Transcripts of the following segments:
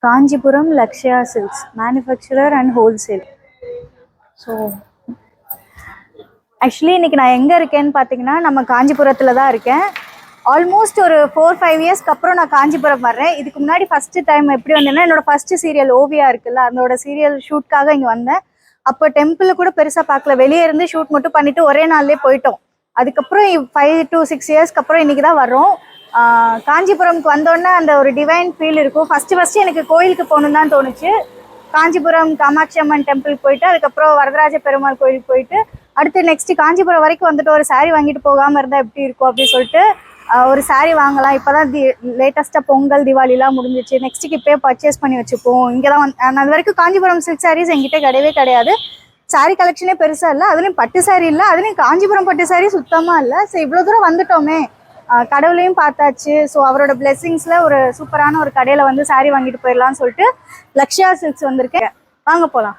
Kanjipuram Lakshya Silks, manufacturer and wholesale. So, actually, இன்னைக்கு நான் எங்கே இருக்கேன்னு பார்த்தீங்கன்னா நம்ம காஞ்சிபுரத்தில் தான் இருக்கேன். ஆல்மோஸ்ட் ஒரு 4-5 இயர்ஸ்க்கு அப்புறம் நான் காஞ்சிபுரம் வர்றேன். இதுக்கு முன்னாடி ஃபஸ்ட்டு டைம் எப்படி வந்தேன்னா என்னோட ஃபஸ்ட்டு சீரியல் ஓவியா இருக்குல்ல, அதோட சீரியல் ஷூட்காக இங்கே வந்தேன். அப்போ டெம்பிள் கூட பெருசாக பார்க்கல, வெளியே இருந்து ஷூட் மட்டும் பண்ணிட்டு ஒரே நாள்லேயே போயிட்டோம். அதுக்கப்புறம் 5 to 6 இயர்ஸ்க்கு அப்புறம் இன்னைக்கு தான் வர்றோம். காஞ்சிபுரம்க்கு வந்தோடனே அந்த ஒரு டிவைன் ஃபீல் இருக்கும். ஃபஸ்ட்டு எனக்கு கோயிலுக்கு போகணுன்னு தான் தோணுச்சு. காஞ்சிபுரம் காமாட்சி அம்மன் டெம்பிளுக்கு போயிட்டு அதுக்கப்புறம் வரதராஜ பெருமாள் கோயிலுக்கு போயிட்டு அடுத்து நெக்ஸ்ட் காஞ்சிபுரம் வரைக்கும் வந்துட்டு ஒரு சாரீ வாங்கிட்டு போகாமல் இருந்தால் எப்படி இருக்கும் அப்படின்னு சொல்லிட்டு ஒரு சாரீ வாங்கலாம். இப்போ தான் லேட்டஸ்ட்டாக பொங்கல் தீபாவளிலாம் முடிஞ்சிச்சு. நெக்ஸ்ட்டுக்கு இப்போயே பர்ச்சேஸ் பண்ணி வச்சுப்போம். இங்கே தான் அது வரைக்கும் காஞ்சிபுரம் சில்க் சாரீஸ் எங்கிட்ட கிடையவே கிடையாது. சாரீ கலெக்ஷனே பெருசாக இல்லை, அதுலேயும் பட்டு சாரீ இல்லை, அதுலேயும் காஞ்சிபுரம் பட்டு சாரீ சுத்தமாக இல்லை. ஸோ இவ்வளோ தூரம் வந்துட்டோமே, கடவுளையும் பார்த்தாச்சு. ஸோ அவரோட பிளெஸிங்ஸில் ஒரு சூப்பரான ஒரு கடையில் வந்து சாரீ வாங்கிட்டு போயிடலாம்னு சொல்லிட்டு லக்ஷ்யா சில்க்ஸ் வந்திருக்கேன். வாங்க போகலாம்.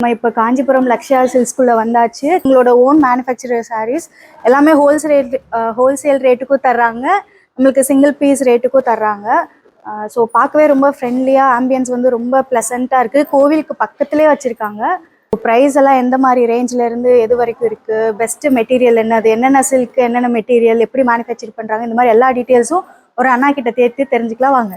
நம்ம இப்போ காஞ்சிபுரம் லக்ஷ்யா சில்க்ஸ்குள்ளே வந்தாச்சு. உங்களோட ஓன் மேனுஃபேக்சரர் சாரீஸ் எல்லாமே ஹோல்சேல் ரேட்டுக்கும் தர்றாங்க, நம்மளுக்கு சிங்கிள் பீஸ் ரேட்டுக்கும் தர்றாங்க. ஸோ பார்க்கவே ரொம்ப ஃப்ரெண்ட்லியாக, ஆம்பியன்ஸ் வந்து ரொம்ப ப்ளசண்ட்டாக இருக்குது. கோவிலுக்கு பக்கத்துலேயே வச்சுருக்காங்க. ப்ரைஸ் எல்லாம் எந்த மாதிரி ரேஞ்சிலேருந்து எது வரைக்கும் இருக்குது, பெஸ்ட்டு மெட்டீரியல் என்னது, என்னென்ன சில்க், என்னென்ன மெட்டீரியல், எப்படி மேனுஃபேக்சர் பண்ணுறாங்க, இந்த மாதிரி எல்லா டீட்டெயில்ஸும் ஒரு அண்ணா கிட்ட தேர்த்து தெரிஞ்சுக்கலாம். வாங்க.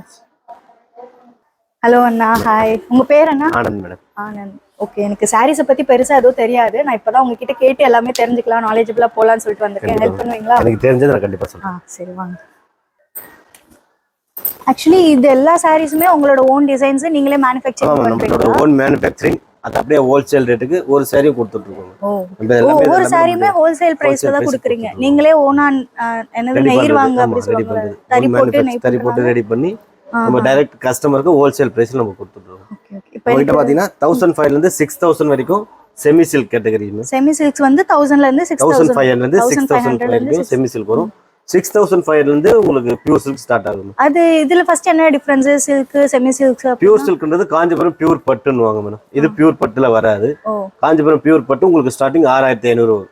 ஹலோ அண்ணா, ஹாய். உங்கள் பேர் அண்ணா? ஆனந்த் மேடம். ஆனந்த். ஓகே, எனக்கு சாரீஸை பற்றி பெருசாக எதுவும் தெரியாது. நான் இப்போ தான் உங்ககிட்ட கேட்டு எல்லாமே தெரிஞ்சுக்கலாம், நாலேஜபிளாக போகலான்னு சொல்லிட்டு வந்திருக்கேன். ஹெல்ப் பண்ணுவீங்களா? எனக்கு தெரிஞ்சது நான் கண்டிப்பாக சொல்கிறேன். சரி வாங்க. ஆக்சுவலி இது எல்லா சாரீஸுமே உங்களோட ஓன் டிசைன்ஸ், நீங்களே மேனுஃபேக்சரிங் பண்றீங்களா? ஓன் மேனுஃபேக்சரிங், அது அப்படியே ஹோல்சேல் ரேட்டுக்கு ஒரு சாரி கொடுத்துட்டு இருக்கோம். ஒவ்வொரு சாரியுமே ஹோல்சேல் பிரைஸ்ல தான் கொடுக்குறீங்க. நீங்களே ஓனா என்னது நெய்வாங்க அப்படி சொல்லுவாங்க, தறி போட்டு ரெடி பண்ணி நம்ம டைரக்ட் கஸ்டமருக்கு ஹோல்சேல் பிரைஸ்ல நம்ம கொடுத்துட்டு இருக்கோம். இப்போ கிட்ட பாத்தீங்கன்னா 1500 ல இருந்து 6000 வரைக்கும் semi silk category. Semi silks வந்து 1000 ல இருந்து 6500 ல இருந்து 6000 வரைக்கும் செமி சில்க் வரும். 6500 ல இருந்து உங்களுக்கு பியூர் சில்க் ஸ்டார்ட் ஆகும். அது இதுல ஃபர்ஸ்ட் என்ன difference? Silk semi silk. Pure சில்க்ன்றது காஞ்சிபுரம் பியூர் பட்டுன்னுவாங்க மேடம். இது பியூர் பட்டுல வராது. காஞ்சிபுரம் பியூர் பட்டு உங்களுக்கு ஸ்டார்டிங் 6500 வரும்.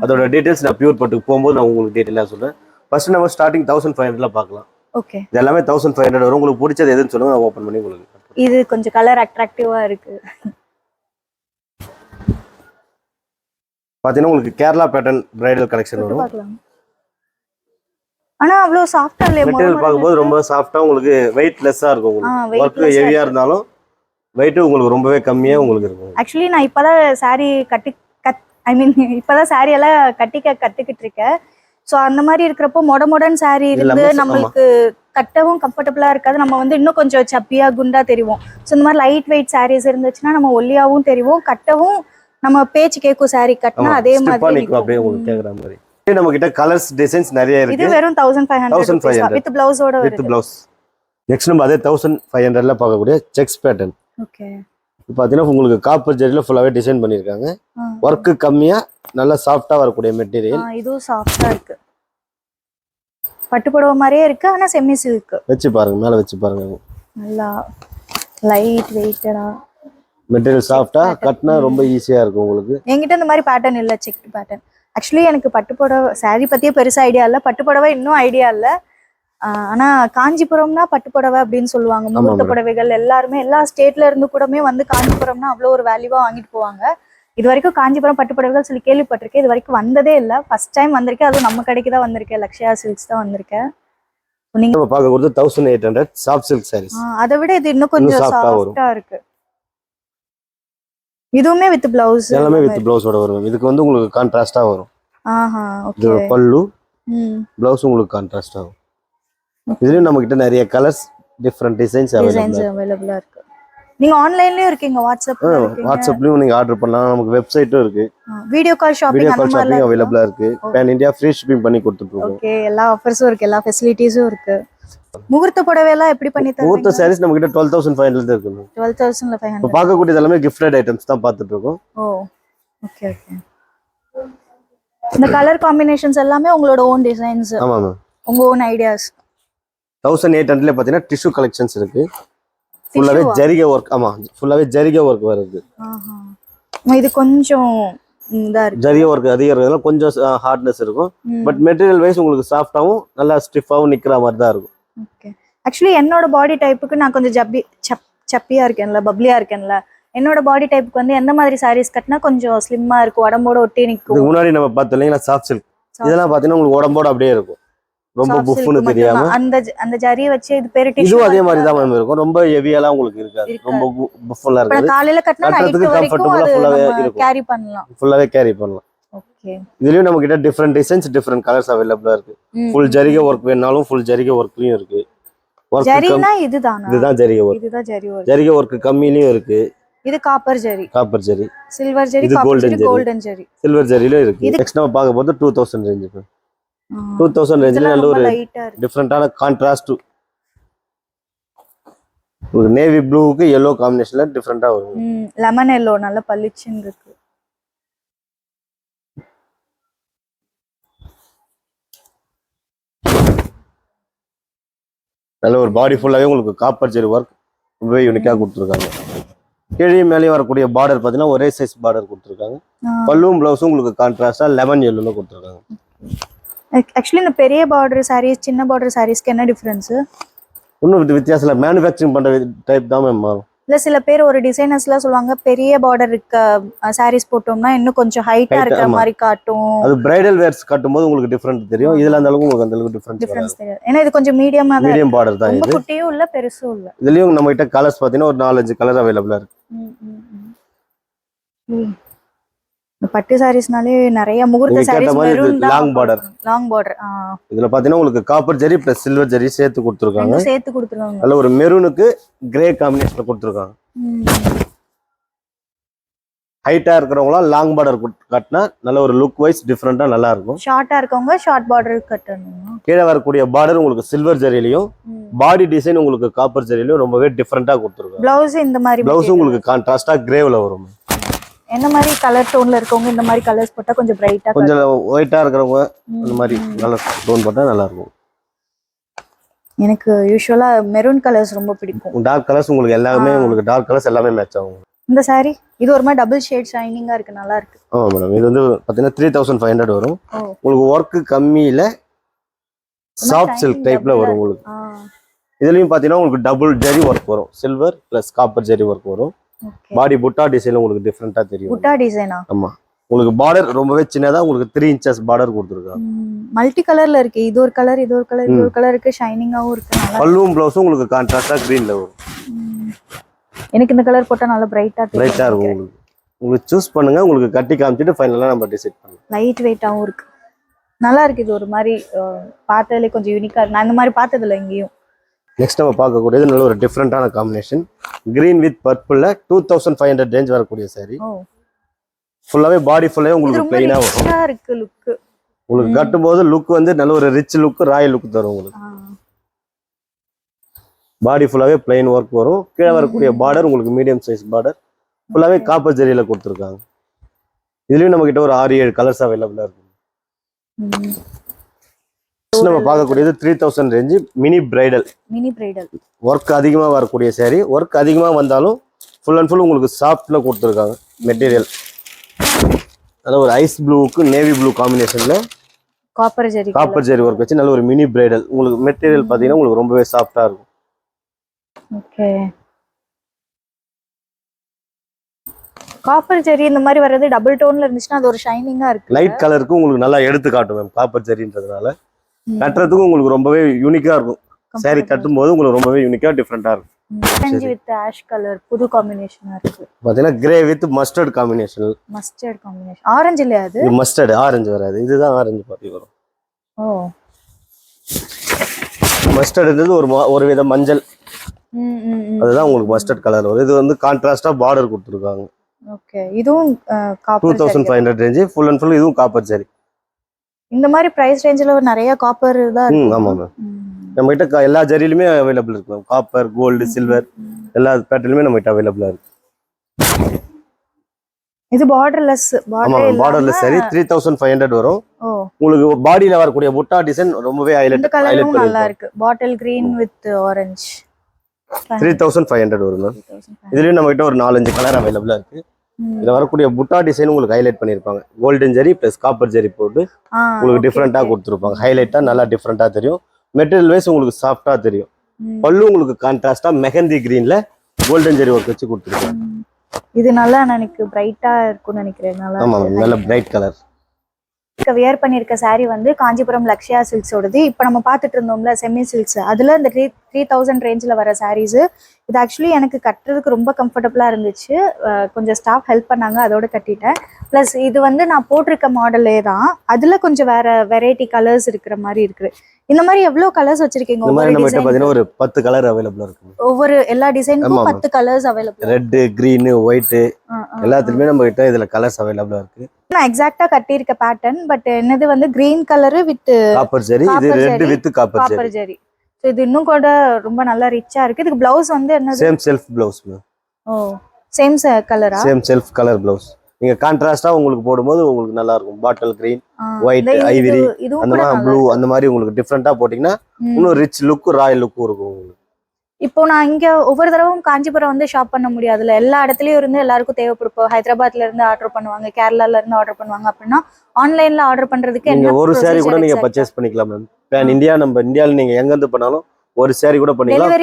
அதோட டீடைல்ஸ் நான் பியூர் பட்டுக்கு போகும்போது நான் உங்களுக்கு டீடைலா சொல்றேன். ஃபர்ஸ்ட் நம்ம ஸ்டார்டிங் 1500 ல பார்க்கலாம். ஓகே, இது எல்லாமே 1500 வரும். உங்களுக்கு பிடிச்சது எதுன்னு சொல்லுங்க, நான் ஓபன் பண்ணி உங்களுக்கு. இது கொஞ்சம் கலர் அட்ராக்டிவா இருக்கு. பாத்தீங்கன்னா உங்களுக்கு கேரளா பேட்டர்ன் பிரைடல் கலெக்ஷன் வரும். ஆனா அவ்வளவு சாஃப்ட்டா இல்ல, மெட்டீரியல் பாக்கும்போது ரொம்ப சாஃப்ட்டா, உங்களுக்கு வெயிட்லெஸ்ஸா இருக்கும். உங்களுக்கு வர்க் ஹெவியா இருந்தாலும் வெயிட் உங்களுக்கு ரொம்பவே கம்மியா உங்களுக்கு இருக்கும். ஆக்சுவலி நான் இப்பதான் சாரி இப்பதான் சாரி எல்லாம் கத்துக்கிட்டு இருக்கேன். ஸோ அந்த மாதிரி இருக்கிறப்போ மாடர்ன் சாரீ இருந்து நம்மளுக்கு கட்டவும் கம்ஃபர்டபுளா இருக்காது. நம்ம வந்து இன்னும் கொஞ்சம் சப்பியா குண்டா தெரியும். ஸோ இந்த மாதிரி லைட் வெயிட் சாரீஸ் இருந்துச்சுன்னா நம்ம ஒல்லியாவும் தெரியும், கட்டவும் நம்ம பேச்சு கேட்கும். சாரீ கட்டினா அதே மாதிரி அப்படியே உங்களுக்கு கேக்குற மாதிரி. நம்ம கிட்ட கலர்ஸ் டிசைன்ஸ் நிறைய இருக்கு. இது வெறும் 1500 வித் பிளவுஸோட வருது. With blouse. நெக்ஸ்ட் நம்ம அதே 1500 ல பார்க்கக்கூடிய செக்ஸ் பேட்டர்ன். ஓகே, இப்போ பாத்தீங்கன்னா உங்களுக்கு காப்பர் ஜரியில ஃபுல்லாவே டிசைன் பண்ணிருக்காங்க. வர்க் கம்மியா நல்லா சாஃப்ட்டா வரக்கூடிய மெட்டீரியல். இதுவும் சாஃப்ட்டா இருக்கு, பட்டு புடவை மாதிரியே இருக்கு. ஆனா செமி சில்க். வெச்சு பாருங்க, மேல வெச்சு பாருங்க. நல்லா லைட் வெயிட்டடா மெட்டீரியல், சாஃப்ட்டா கட்னா ரொம்ப ஈஸியா இருக்கும் உங்களுக்கு. என்கிட்ட இந்த மாதிரி பேட்டர்ன் இல்ல, செக் பேட்டர்ன். ஆக்சுவலி எனக்கு பட்டு புடவை சாரி பத்தியே பெருசா ஐடியா இல்ல, பட்டு புடவை இன்னும் ஐடியா இல்ல. ஆனா காஞ்சிபுரம்னா பட்டு புடவை அப்படின்னு சொல்லுவாங்க. முகூர்த்த புடவைகள் எல்லாருமே எல்லா ஸ்டேட்ல இருந்து கூடமே வந்து காஞ்சிபுரம்னா அவ்வளோ ஒரு வேல்யூவா வாங்கிட்டு போவாங்க. இது வரைக்கும் காஞ்சிபுரம் பட்டு புடவைகள் சொல்லி கேள்விப்பட்டிருக்கேன், இது வரைக்கும் வந்ததே இல்லை. ஃபர்ஸ்ட் டைம் வந்திருக்கேன், அதுவும் நம்ம கடைக்கு தான் வந்திருக்கேன், லக்ஷ்யா சில்க்ஸ் தான் வந்திருக்கேன். நீங்க பார்க்கறது 1800 சாஃப்ட் சில்க் சாரீஸ். அதை விட இது இன்னும் கொஞ்சம் சாஃப்ட்டா இருக்கு. இதுவுமே வித் பிளவுஸ், எல்லாமே வித் பிளவுஸோட வரும். இதுக்கு வந்து உங்களுக்கு கான்ட்ராஸ்டா வரும். ஓகே, இது பல்லு, பிளவுஸ் உங்களுக்கு கான்ட்ராஸ்டா வரும். இதுலயும் நம்ம கிட்ட நிறைய கலர்ஸ், டிஃபரண்ட் டிசைன்ஸ் அவைலபிளா இருக்கு. நீங்க ஆன்லைன்லயும் இருக்கீங்க, வாட்ஸ்அப்லயும் நீங்க ஆர்டர் பண்ணலாம். நமக்கு வெப்சைட்டும் இருக்கு. வீடியோ கால் ஷாப்பிங் அவைலபிளா இருக்கு. பேன் இந்தியா ஃப்ரீ ஷிப்பிங் பண்ணி கொடுத்துட்டு இருக்கோம். ஓகே, எல்லா ஆஃபர்ஸும் இருக்கு, எல்லா ஃபெசிலிட்டிஸும் இருக்கு. முகூர்த்த புடவை எல்லாம் எப்படி பண்ணி தரீங்க? முகூர்த்த சாரீஸ் நம்ம கிட்ட 12500 ல இருக்கு. 12500. இப்போ பார்க்கக்கூடியது எல்லாமே கிஃப்டட் ஐட்டம்ஸ் தான் பார்த்துட்டு இருக்கோம். ஓகே. இந்த கலர் காம்பினேஷன்ஸ் எல்லாமே உங்களோட ஓன் டிசைன்ஸ்? ஆமா மேம், உங்க ஓன் ஐடியாஸ். 1800 ல பாத்தீங்கன்னா டிஷ்யூ கலெக்ஷன்ஸ் இருக்கு. ஃபுல்லாவே ஜரிகை வர்க். ஆமா, ஃபுல்லாவே ஜரிகை வர்க் வருது. இது கொஞ்சம் இதா இருக்கு. ஜரி ஒர்க் அதிகம் இருக்கிறதுல கொஞ்சம் ஹார்ட்னஸ் இருக்கும். பட் மெட்டீரியல் வைஸ் உங்களுக்கு சாஃப்டாவும் நல்லா ஸ்டிஃபாவும் நிக்கிற மாதிரி தான் இருக்கும். ஓகே. ஆக்சுவலி என்னோட பாடி டைப்புக்கு நான் கொஞ்சம் சப்பியா இருக்கேன்ல, பப்ளியா இருக்கேன்ல. என்னோட பாடி டைப்புக்கு வந்து எந்த மாதிரி சாரீஸ் கட்டினா கொஞ்சம் ஸ்லிம்மா இருக்கும், உடம்போட ஒட்டி நிக்கும்? இதுக்கு முன்னாடி நம்ம பார்த்தோம் இல்லைங்களா சாஃப்ட் சில்க், இதெல்லாம் பார்த்தீங்கன்னா உங்களுக்கு உடம்போட அப்படியே இருக்கும், ரொம்ப புஃப்னு தெரியாம. அந்த ஜரியை வச்சு இது பேரு இதுவும் அதே மாதிரி தான் மேம் இருக்கும். ரொம்ப ஹெவியாலாம் உங்களுக்கு இருக்காது, ரொம்ப புஃப்லாம் இருக்காது. காலையில கட்டினா நைட் வரைக்கும் அது ஃபுல்லாவே கேரி பண்ணலாம். ஃபுல்லாவே கேரி பண்ணலாம். ஓகே. இதுலயும் நம்ம கிட்ட டிஃபரெண்ட் டிசைன்ஸ், டிஃபரெண்ட் கலர்ஸ் அவைலபிளா இருக்கு. ஃபுல் ஜரிகை ஒர்க் வேணாலும் ஃபுல் ஜரிகை ஒர்க்லயும் இருக்கு. ஜரினா இதுதானா? இதுதான் ஜரிகை ஒர்க். இதுதான் ஜரி ஒர்க். ஜரிகை ஒர்க் கம்மியிலயும் இருக்கு. இது copper zari, copper zari, silver zari, இது copper zari, golden zari, silver ஜரியில இருக்கு. நெக்ஸ்ட் நம்ம பார்க்க போறது 2000 ரேஞ்ச். 2000 ரேஞ்சில நல்ல ஒரு டிஃபரெண்டான கான்ட்ராஸ்ட், ஒரு நேவி ப்ளூவுக்கு yellow காம்பினேஷன்ல டிஃபரெண்டா வரும். லெமன் yellow நல்ல பளிச்சுன்னு இருக்கு. நல்ல ஒரு பாடி ஃபுல்லாவே உங்களுக்கு காப்பர் ஜரி ஒர்க் ரொம்பவே யூனிக்கா கொடுத்துருக்காங்க. கீழே மேலே வரக்கூடிய பார்டர் பார்த்தீங்கன்னா ஒரே சைஸ் பார்டர் கொடுத்துருக்காங்க. பல்லும் பிளவுஸும் உங்களுக்கு கான்ட்ராஸ்டா லெமன் yellowல கொடுத்துருக்காங்க. ஆக்சுவலி இந்த பெரிய பார்டர் சாரீஸ் சின்ன பார்டர் சாரீஸ்க்கு என்ன டிஃபரன்ஸ்? இன்னும் வித்தியாசம் இல்லை, மேனுஃபேக்சரிங் பண்ற டைப் தான் மேம் மாறும். இல்ல சில பேர் ஒரு டிசைனர்ஸ்லாம் சொல்லுவாங்க பெரிய பார்டர் இருக்க சாரீஸ் போட்டோம்னா இன்னும் கொஞ்சம் ஹைட்டா இருக்கிற மாதிரி காட்டும். அது பிரைடல் வேர்ஸ் கட்டும்போது உங்களுக்கு டிஃபரண்ட் தெரியும். இதுல அந்த அளவுக்கு உங்களுக்கு அந்த அளவுக்கு டிஃபரன்ஸ் தெரியும். ஏன்னா இது கொஞ்சம் மீடியமா தான், மீடியம் பார்டர் தான். இது குட்டியும் இல்ல பெருசும் இல்ல. இதுலயும் நம்ம கிட்ட கலர்ஸ் பாத்தீங்கன்னா ஒரு 4-5 கலர் அவைலபிளா இருக்கு. பட்டு சாரீஸ்னாலே நிறைய முகூர்த்த சாரீஸ் மெரூன் தான். Long border. இதுல பாத்தீங்கன்னா உங்களுக்கு copper zari plus silver zari சேர்த்து கொடுத்துருக்காங்க. அதுல ஒரு மெரூனுக்கு கிரே காம்பினேஷன்ல கொடுத்துருக்காங்க. ஹைட்டா இருக்கிறவங்களாம் லாங் பார்டர் கட்டினா நல்ல ஒரு லுக் வைஸ் டிஃபரெண்டா நல்லா இருக்கும். ஷார்ட்டா இருக்கவங்க ஷார்ட் பார்டர் கட்டணும். கீழே வரக்கூடிய பார்டர் உங்களுக்கு சில்வர் ஜரியிலையும் பாடி டிசைன் உங்களுக்கு காப்பர் ஜரியிலையும் ரொம்பவே டிஃபரெண்டா கொடுத்துருக்காங்க. பிளவுஸ் இந்த மாதிரி பிளவுஸ் உங்களுக்கு கான்ட்ராஸ்டா கிரேவ்ல வரும். என்ன மாதிரி கலர் டோன்ல இருக்கவங்க இந்த மாதிரி கலர்ஸ் போட்டா கொஞ்சம் பிரைட்டா, கொஞ்சம் ஒயிட்டா இருக்கிறவங்க அந்த மாதிரி கலர் டோன் போட்டா நல்லா இருக்கும். எனக்கு யூசுவலா மெரூன் கலர்ஸ் ரொம்ப பிடிக்கும். டார்க் கலர்ஸ் உங்களுக்கு எல்லாமே உங்களுக்கு டார்க் கலர்ஸ் எல்லாமே மேட்ச் ஆகும். இந்த saree இது ஒரு மாதிரி டபுள் ஷேட் ஷைனிங்கா இருக்கு, நல்லா இருக்கு. ஆமா மேடம், இது வந்து பாத்தீங்கன்னா 3500 வரும். உங்களுக்கு ஒர்க் கம்மியில சாஃப்ட் சில்க் டைப்ல வரும் உங்களுக்கு. இதுலயும் பாத்தீங்கன்னா உங்களுக்கு டபுள் ஜரி ஒர்க் வரும், silver plus copper zari work வரும். பாடி புட்டா டிசைன் உங்களுக்கு டிஃபரெண்டா தெரியும். புட்டா டிசைனா? ஆமா, உங்களுக்கு பார்டர் ரொம்பவே சின்னதா உங்களுக்கு 3 inches பார்டர் கொடுத்துருக்காங்க. மல்டி கலர்ல இருக்கு, இது ஒரு கலர் இது ஒரு கலர் இது ஒரு கலர் இருக்கு, ஷைனிங்காவும் இருக்கு. பல்லும் ப்ளவுஸும் உங்களுக்கு கான்ட்ராஸ்டா கிரீன்ல வரும். எனக்கு இந்த கலர் போட்டா நல்லா பிரைட்டா இருக்கும். உங்களுக்கு சூஸ் பண்ணுங்க, உங்களுக்கு கட்டி காமிச்சிட்டு ஃபைனலா நம்ம டிசைட் பண்ணலாம். லைட் வெயிட்டாவும் இருக்கு, நல்லா இருக்கு. இது ஒரு மாதிரி பார்த்ததுல கொஞ்சம் யூனிக்கா இருக்கு, நான் இந்த மாதிரி பார்த்ததில்ல எங்கேயும். நெக்ஸ்ட் நம்ம பார்க்கக்கூடியது நல்ல ஒரு டிஃப்ரெண்டான காம்பினேஷன், கிரீன் வித் பர்பிள்ல 2500 ரேஞ்ச் வரக்கூடிய சாரி. ஃபுல்லாவே பாடி ஃபுல்லாவே உங்களுக்கு பிளைனா இருக்கு லுக். உங்களுக்கு கட்டும்போது லுக் வந்து நல்ல ஒரு ரிச் லுக், ராயல் லுக் தரும் உங்களுக்கு. பாடி ஃபுல்லாவே பிளைன் ஒர்க் வரும். கீழே வரக்கூடிய பார்டர் உங்களுக்கு மீடியம் சைஸ் பார்டர், ஃபுல்லாவே காப்பர் ஜரியில கொடுத்துருக்காங்க. இதுலயும் நம்ம கிட்ட ஒரு 6-7 கலர்ஸ் அவைலபிளா இருக்கு. நம்ம பார்க்கக்கூடியது 3000 ரேஞ்சு மினி பிரைடல். ஒர்க் அதிகமா வரக்கூடிய சாரி. ஒர்க் அதிகமா வந்தாலும் ஃபுல் அண்ட் ஃபுல் உங்களுக்கு சாஃப்ட்ல கொடுத்துருக்காங்க மெட்டீரியல். நல்ல ஒரு ஐஸ் ப்ளூவுக்கு நேவி ப்ளூ காம்பினேஷன்ல காப்பர் ஜரி ஒர்க் வச்சு நல்ல ஒரு மினி பிரைடல். உங்களுக்கு மெட்டீரியல் பாத்தீங்கன்னா உங்களுக்கு ரொம்பவே சாஃப்டா இருக்கும். ஓகே, காப்பர் ஜரி இந்த மாதிரி வர்றது டபுள் டோன்ல இருந்துச்சுன்னா அது ஒரு ஷைனிங்கா இருக்கு. லைட் கலருக்கு உங்களுக்கு நல்லா எடுத்து காட்டும் மேம். காப்பர் ஜரின்றதுனால கட்டுறதுக்கும் உங்களுக்கு ரொம்பவே யூனிக்கா இருக்கும். சாரி கட்டும் போது உங்களுக்கு ரொம்பவே யூனிக்கா டிஃபரெண்டா இருக்கும். ஆரஞ்சு வித் ஆஷ் கலர் புது காம்பினேஷனா இருக்கு. பாத்தீங்கன்னா grey with mustard combination. Orange இல்லையா அது? மஸ்டர்ட், ஆரஞ்சு வராது, இதுதான் ஆரஞ்சு பாத்தி வரும். ஓ, மஸ்டர்ட்ன்றது ஒரு வித மஞ்சள், அதுதான் உங்களுக்கு மஸ்டர்ட் கலர் வரும். இது வந்து கான்ட்ராஸ்டா பார்டர் கொடுத்துருக்காங்க. ஓகே, இதுவும் copper 2500 range, full and full இதுவும் காப்பர் ஜரி. இந்த மாதிரி பிரைஸ் ரேஞ்சில நிறைய காப்பர் தான் இருக்கு. ஆமா மேம், நம்ம கிட்ட எல்லா ஜரியிலுமே அவைலபிள் இருக்கு மேம். காப்பர், கோல்டு, சில்வர் எல்லா பேட்டர்னுமே நம்ம கிட்ட அவைலபிளா இருக்கு. இது பார்டர்லெஸ். பார்டர்லெஸ் சரி 3500 வரும். உங்களுக்கு பாடியில வரக்கூடிய புட்டா டிசைன் ரொம்பவே ஹைலைட் நல்லா இருக்கு. பாட்டில் கிரீன் வித் ஆரஞ்சு 3500 வரும் மேம். இதுலயும் நம்ம கிட்ட ஒரு 4-5 கலர் அவைலபிளா இருக்கு. இதுல வரக்கூடிய புட்டா டிசைன் உங்களுக்கு ஹைலைட் பண்ணிருப்பாங்க. கோல்டன் ஜெரி பிளஸ் காப்பர் ஜெரி போட்டு உங்களுக்கு டிஃப்ரெண்டா கொடுத்துருப்பாங்க. ஹைலைட்டா நல்லா டிஃப்ரெண்டா தெரியும். மெட்டீரியல் வைஸ் உங்களுக்கு சாஃப்டா தெரியும். பல்லு உங்களுக்கு கான்ட்ராஸ்டா மெஹந்தி கிரீன்ல கோல்டன் ஜெரி ஒர்க் வச்சு கொடுத்துருக்காங்க. இது நல்லா எனக்கு பிரைட்டா இருக்கும்னு நினைக்கிறேன். நல்லா ஆமா நல்ல பிரைட் கலர். வியர் பண்ணிருக்க saree வந்து காஞ்சிபுரம் லக்ஷ்யா சில்க்ஸோடது. இப்போ நம்ம பார்த்துட்டு இருந்தோம்ல செமி சில்க்ஸ், அதுல இந்த 3000 ரேஞ்சில் வர sarees. இது ஆக்சுவலி எனக்கு கட்டுறதுக்கு ரொம்ப கம்ஃபர்டபுளா இருந்துச்சு. கொஞ்சம் ஸ்டாஃப் ஹெல்ப் பண்ணாங்க, அதோட கட்டிட்டேன். ப்ளஸ் இது வந்து நான் போட்டிருக்க மாடலே தான், அதுல கொஞ்சம் வேற வெரைட்டி கலர்ஸ் இருக்கிற மாதிரி இருக்கு. இந்த மாதிரி எவ்வளவு கலர்ஸ் வச்சிருக்கீங்க? இந்த மாதிரி நம்ம கிட்ட பாத்தீங்கன்னா ஒரு 10 கலர் அவைலபிளா இருக்கு. ஒவ்வொரு எல்லா டிசைனுக்கும் 10 colours available. Red, green, white எல்லாத்துலயுமே நம்ம கிட்ட இதுல கலர்ஸ் அவைலபிளா இருக்கு. நான் எக்ஸாக்ட்டா கட்டி இருக்க பேட்டர்ன், பட் என்னது வந்து green colour with copper zari, இது red with copper zari. So இது இன்னும் கூட ரொம்ப நல்லா ரிச்சா இருக்கு. இதுக்கு ப்ளவுஸ் வந்து என்னது? Same self blouse. Oh same கலரா? Same self colour blouse. நீங்க கான்ட்ராஸ்டா உங்களுக்கு போடும்போது உங்களுக்கு நல்லா இருக்கும். பாட்டில் கிரீன், ஒயிட், ஐவரி, அந்த மாதிரி ப்ளூ, அந்த மாதிரி உங்களுக்கு டிஃபரெண்டா போட்டீங்கன்னா இன்னும் ரிச் லுக், ராயல் லுக் இருக்கும் உங்களுக்கு. இப்போ நான் இங்க ஒவ்வொரு தடவும் காஞ்சிபுரம் வந்து ஷாப் பண்ண முடியாதுல்ல, எல்லா இடத்துலயும் இருந்து எல்லாருக்கும் தேவைப்படுப்போம். ஹைதராபாத்ல இருந்து ஆர்டர் பண்ணுவாங்க, கேரளால இருந்து ஆர்டர் பண்ணுவாங்க. அப்படின்னா ஆன்லைன்ல ஆர்டர் பண்றதுக்கு நீங்க ஒரு saree கூட நீங்க பர்ச்சேஸ் பண்ணிக்கலாம் மேம். பேன் இந்தியா, நம்ம இந்தியால நீங்க எங்க இருந்து பண்ணாலும் ஒரு saree கூட பண்ணிக்கலாம்.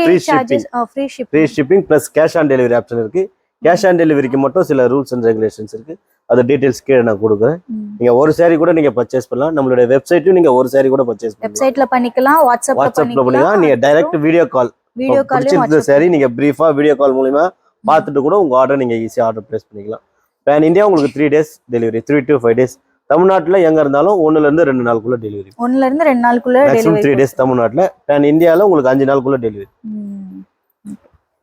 Free shipping plus cash on delivery option இருக்கு. கேஷ் ஆன் டெலிவரிக்கு மட்டும் சில ரூல்ஸ் அண்ட் ரெகுலேஷன்ஸ் இருக்கு. அது டீடைல்ஸ் கீழே நான் கொடுக்குறேன். நீங்க ஒரு saree கூட நீங்க பர்ச்சேஸ் பண்ணலாம். நம்மளுடைய வெப்சைட்லயும் நீங்க ஒரு saree கூட பர்ச்சேஸ் பண்ணலாம். வெப்சைட்ல பண்ணிக்கலாம், வாட்ஸ்அப்ல பண்ணிக்கலாம். நீங்க டைரக்ட் வீடியோ கால் சரி, நீங்க பிரீஃபா வீடியோ கால் மூலமா பார்த்துட்டு கூட உங்க ஆர்டர் நீங்க ஈஸியா ஆர்டர் பிளேஸ் பண்ணிக்கலாம். பேன் இந்தியா உங்களுக்கு 3 days டெலிவரி, 3 to 5 days. தமிழ்நாட்டுல எங்க இருந்தாலும் 1 ல இருந்து 2 நாளுக்குள்ள டெலிவரி. 1 ல இருந்து 2 நாளுக்குள்ள டெலிவரி. 3 days தமிழ்நாட்டுல. பேன் இந்தியால உங்களுக்கு 5 நாளுக்குள்ள டெலிவரி.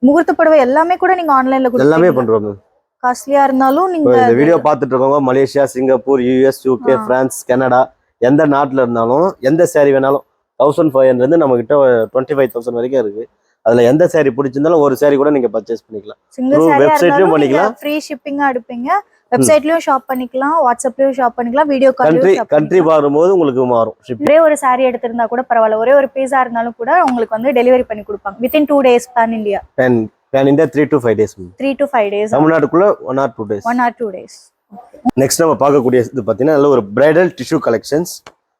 முகூர்த்த புடவை எல்லாமே கூட நீங்க ஆன்லைன்ல கொடுப்பீங்க? எல்லாமே பண்றோம். காஸ்ட்லியா இருந்தாலும் நீங்க இந்த வீடியோ பார்த்துட்டு இருக்கவங்க Malaysia, Singapore, US, UK, France, Canada எந்த நாட்டுல இருந்தாலும் எந்த saree வேணாலும் 1500 இருந்து நம்ம கிட்ட 25000 வரைக்கும் இருக்கு. அதுல எந்த saree பிடிச்சிருந்தாலும் ஒரு saree கூட நீங்க பர்ச்சேஸ் பண்ணிக்கலாம். வெப்சைட்லயும் பண்ணிக்கலாம். ஃப்ரீ ஷிப்பிங்கா எடுப்பீங்க. வெப்சைட்லயும் ஷாப் பண்ணிக்கலாம், வாட்ஸ்அப்லயும் ஷாப் பண்ணிக்கலாம், வீடியோ கால்லயும் கண்ட்ரி மாறும்போது உங்களுக்கு மாறும். ஒரே ஒரு saree எடுத்திருந்தா கூட பரவாயில்ல, ஒரே ஒரு பீஸா இருந்தாலும் கூட உங்களுக்கு வந்து டெலிவரி பண்ணி கொடுப்பாங்க within 2 days. Pan India 3 to 5 days. 3 to 5 days. தமிழ்நாட்டுக்குள்ள 1 or 2 days. 1 or 2 days. Next நம்ம பார்க்கக்கூடிய இது பாத்தீங்கன்னா நல்ல ஒரு பிரைடல் டிஷ்யூ கலெக்ஷன்ஸ்.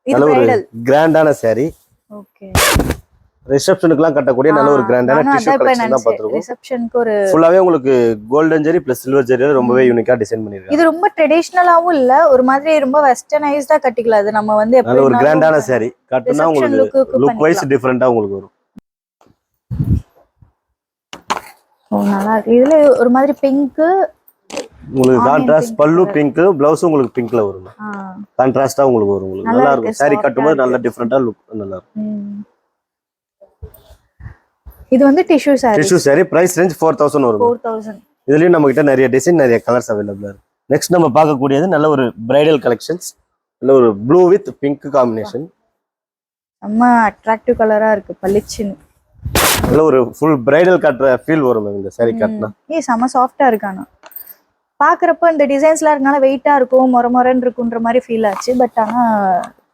நல்ல ஒரு கிராண்டான saree. ஓகே. ரிசப்ஷனுக்குலாம் கட்டக்கூடிய நல்ல ஒரு கிராண்டான டிஷ்யூ கலெக்ஷன் தான் பாத்துறோம். ரிசப்ஷனுக்கு ஒரு ஃபுல்லாவே உங்களுக்கு கோல்டன் ஜெரி பிளஸ் சில்வர் ஜெரில ரொம்பவே யூனிக்கா டிசைன் பண்ணிருக்காங்க. இது ரொம்ப ட்ரெடிஷனலாவும் இல்ல, ஒரு மாதிரி ரொம்ப வெஸ்டர்னைஸ்டா கட்டிக்கலாம். அது நம்ம வந்து நல்ல ஒரு கிராண்டான saree கட்டினா உங்களுக்கு லுக் வைஸ் டிஃபரண்டா உங்களுக்கு வரும். நல்லா இருக்கு. இதுல ஒரு மாதிரி பிங்க் உங்களுக்கு கான்ட்ராஸ்ட் பல்லு பிங்க், ப்ளவுஸ் உங்களுக்கு பிங்க்ல வரும். கான்ட்ராஸ்டா உங்களுக்கு வரும். உங்களுக்கு நல்லா இருக்கும். saree கட்டும்போது நல்ல டிஃபரண்டா லுக் நல்லா இருக்கும். இது வந்து டிஷ்யூ saree. பிரைஸ் ரேஞ்ச் 4000 வரும். 4000. இதுலயும் நம்ம கிட்ட நிறைய டிசைன், நிறைய கலர்ஸ் அவைலபிளா இருக்கு. நெக்ஸ்ட் நம்ம பார்க்கக்கூடியது நல்ல ஒரு பிரைடல் கலெக்ஷன்ஸ். நல்ல ஒரு ப்ளூ வித் பிங்க் காம்பினேஷன். ரொம்ப அட்ராக்டிவ் கலரா இருக்கு, பளிச்சுன்னு. நல்ல ஒரு ஃபுல் பிரைடல் கட்டுற ஃபீல் வரும் இந்த saree கட்டினா. செம சாஃப்டா இருக்கானா பாக்குறப்ப. இந்த டிசைன்ஸ்லாம் இருக்கனால வெயிட்டா இருக்கும், மொரமொரன்னு இருக்குன்ற மாதிரி ஃபீல் ஆச்சு. பட் ஆனா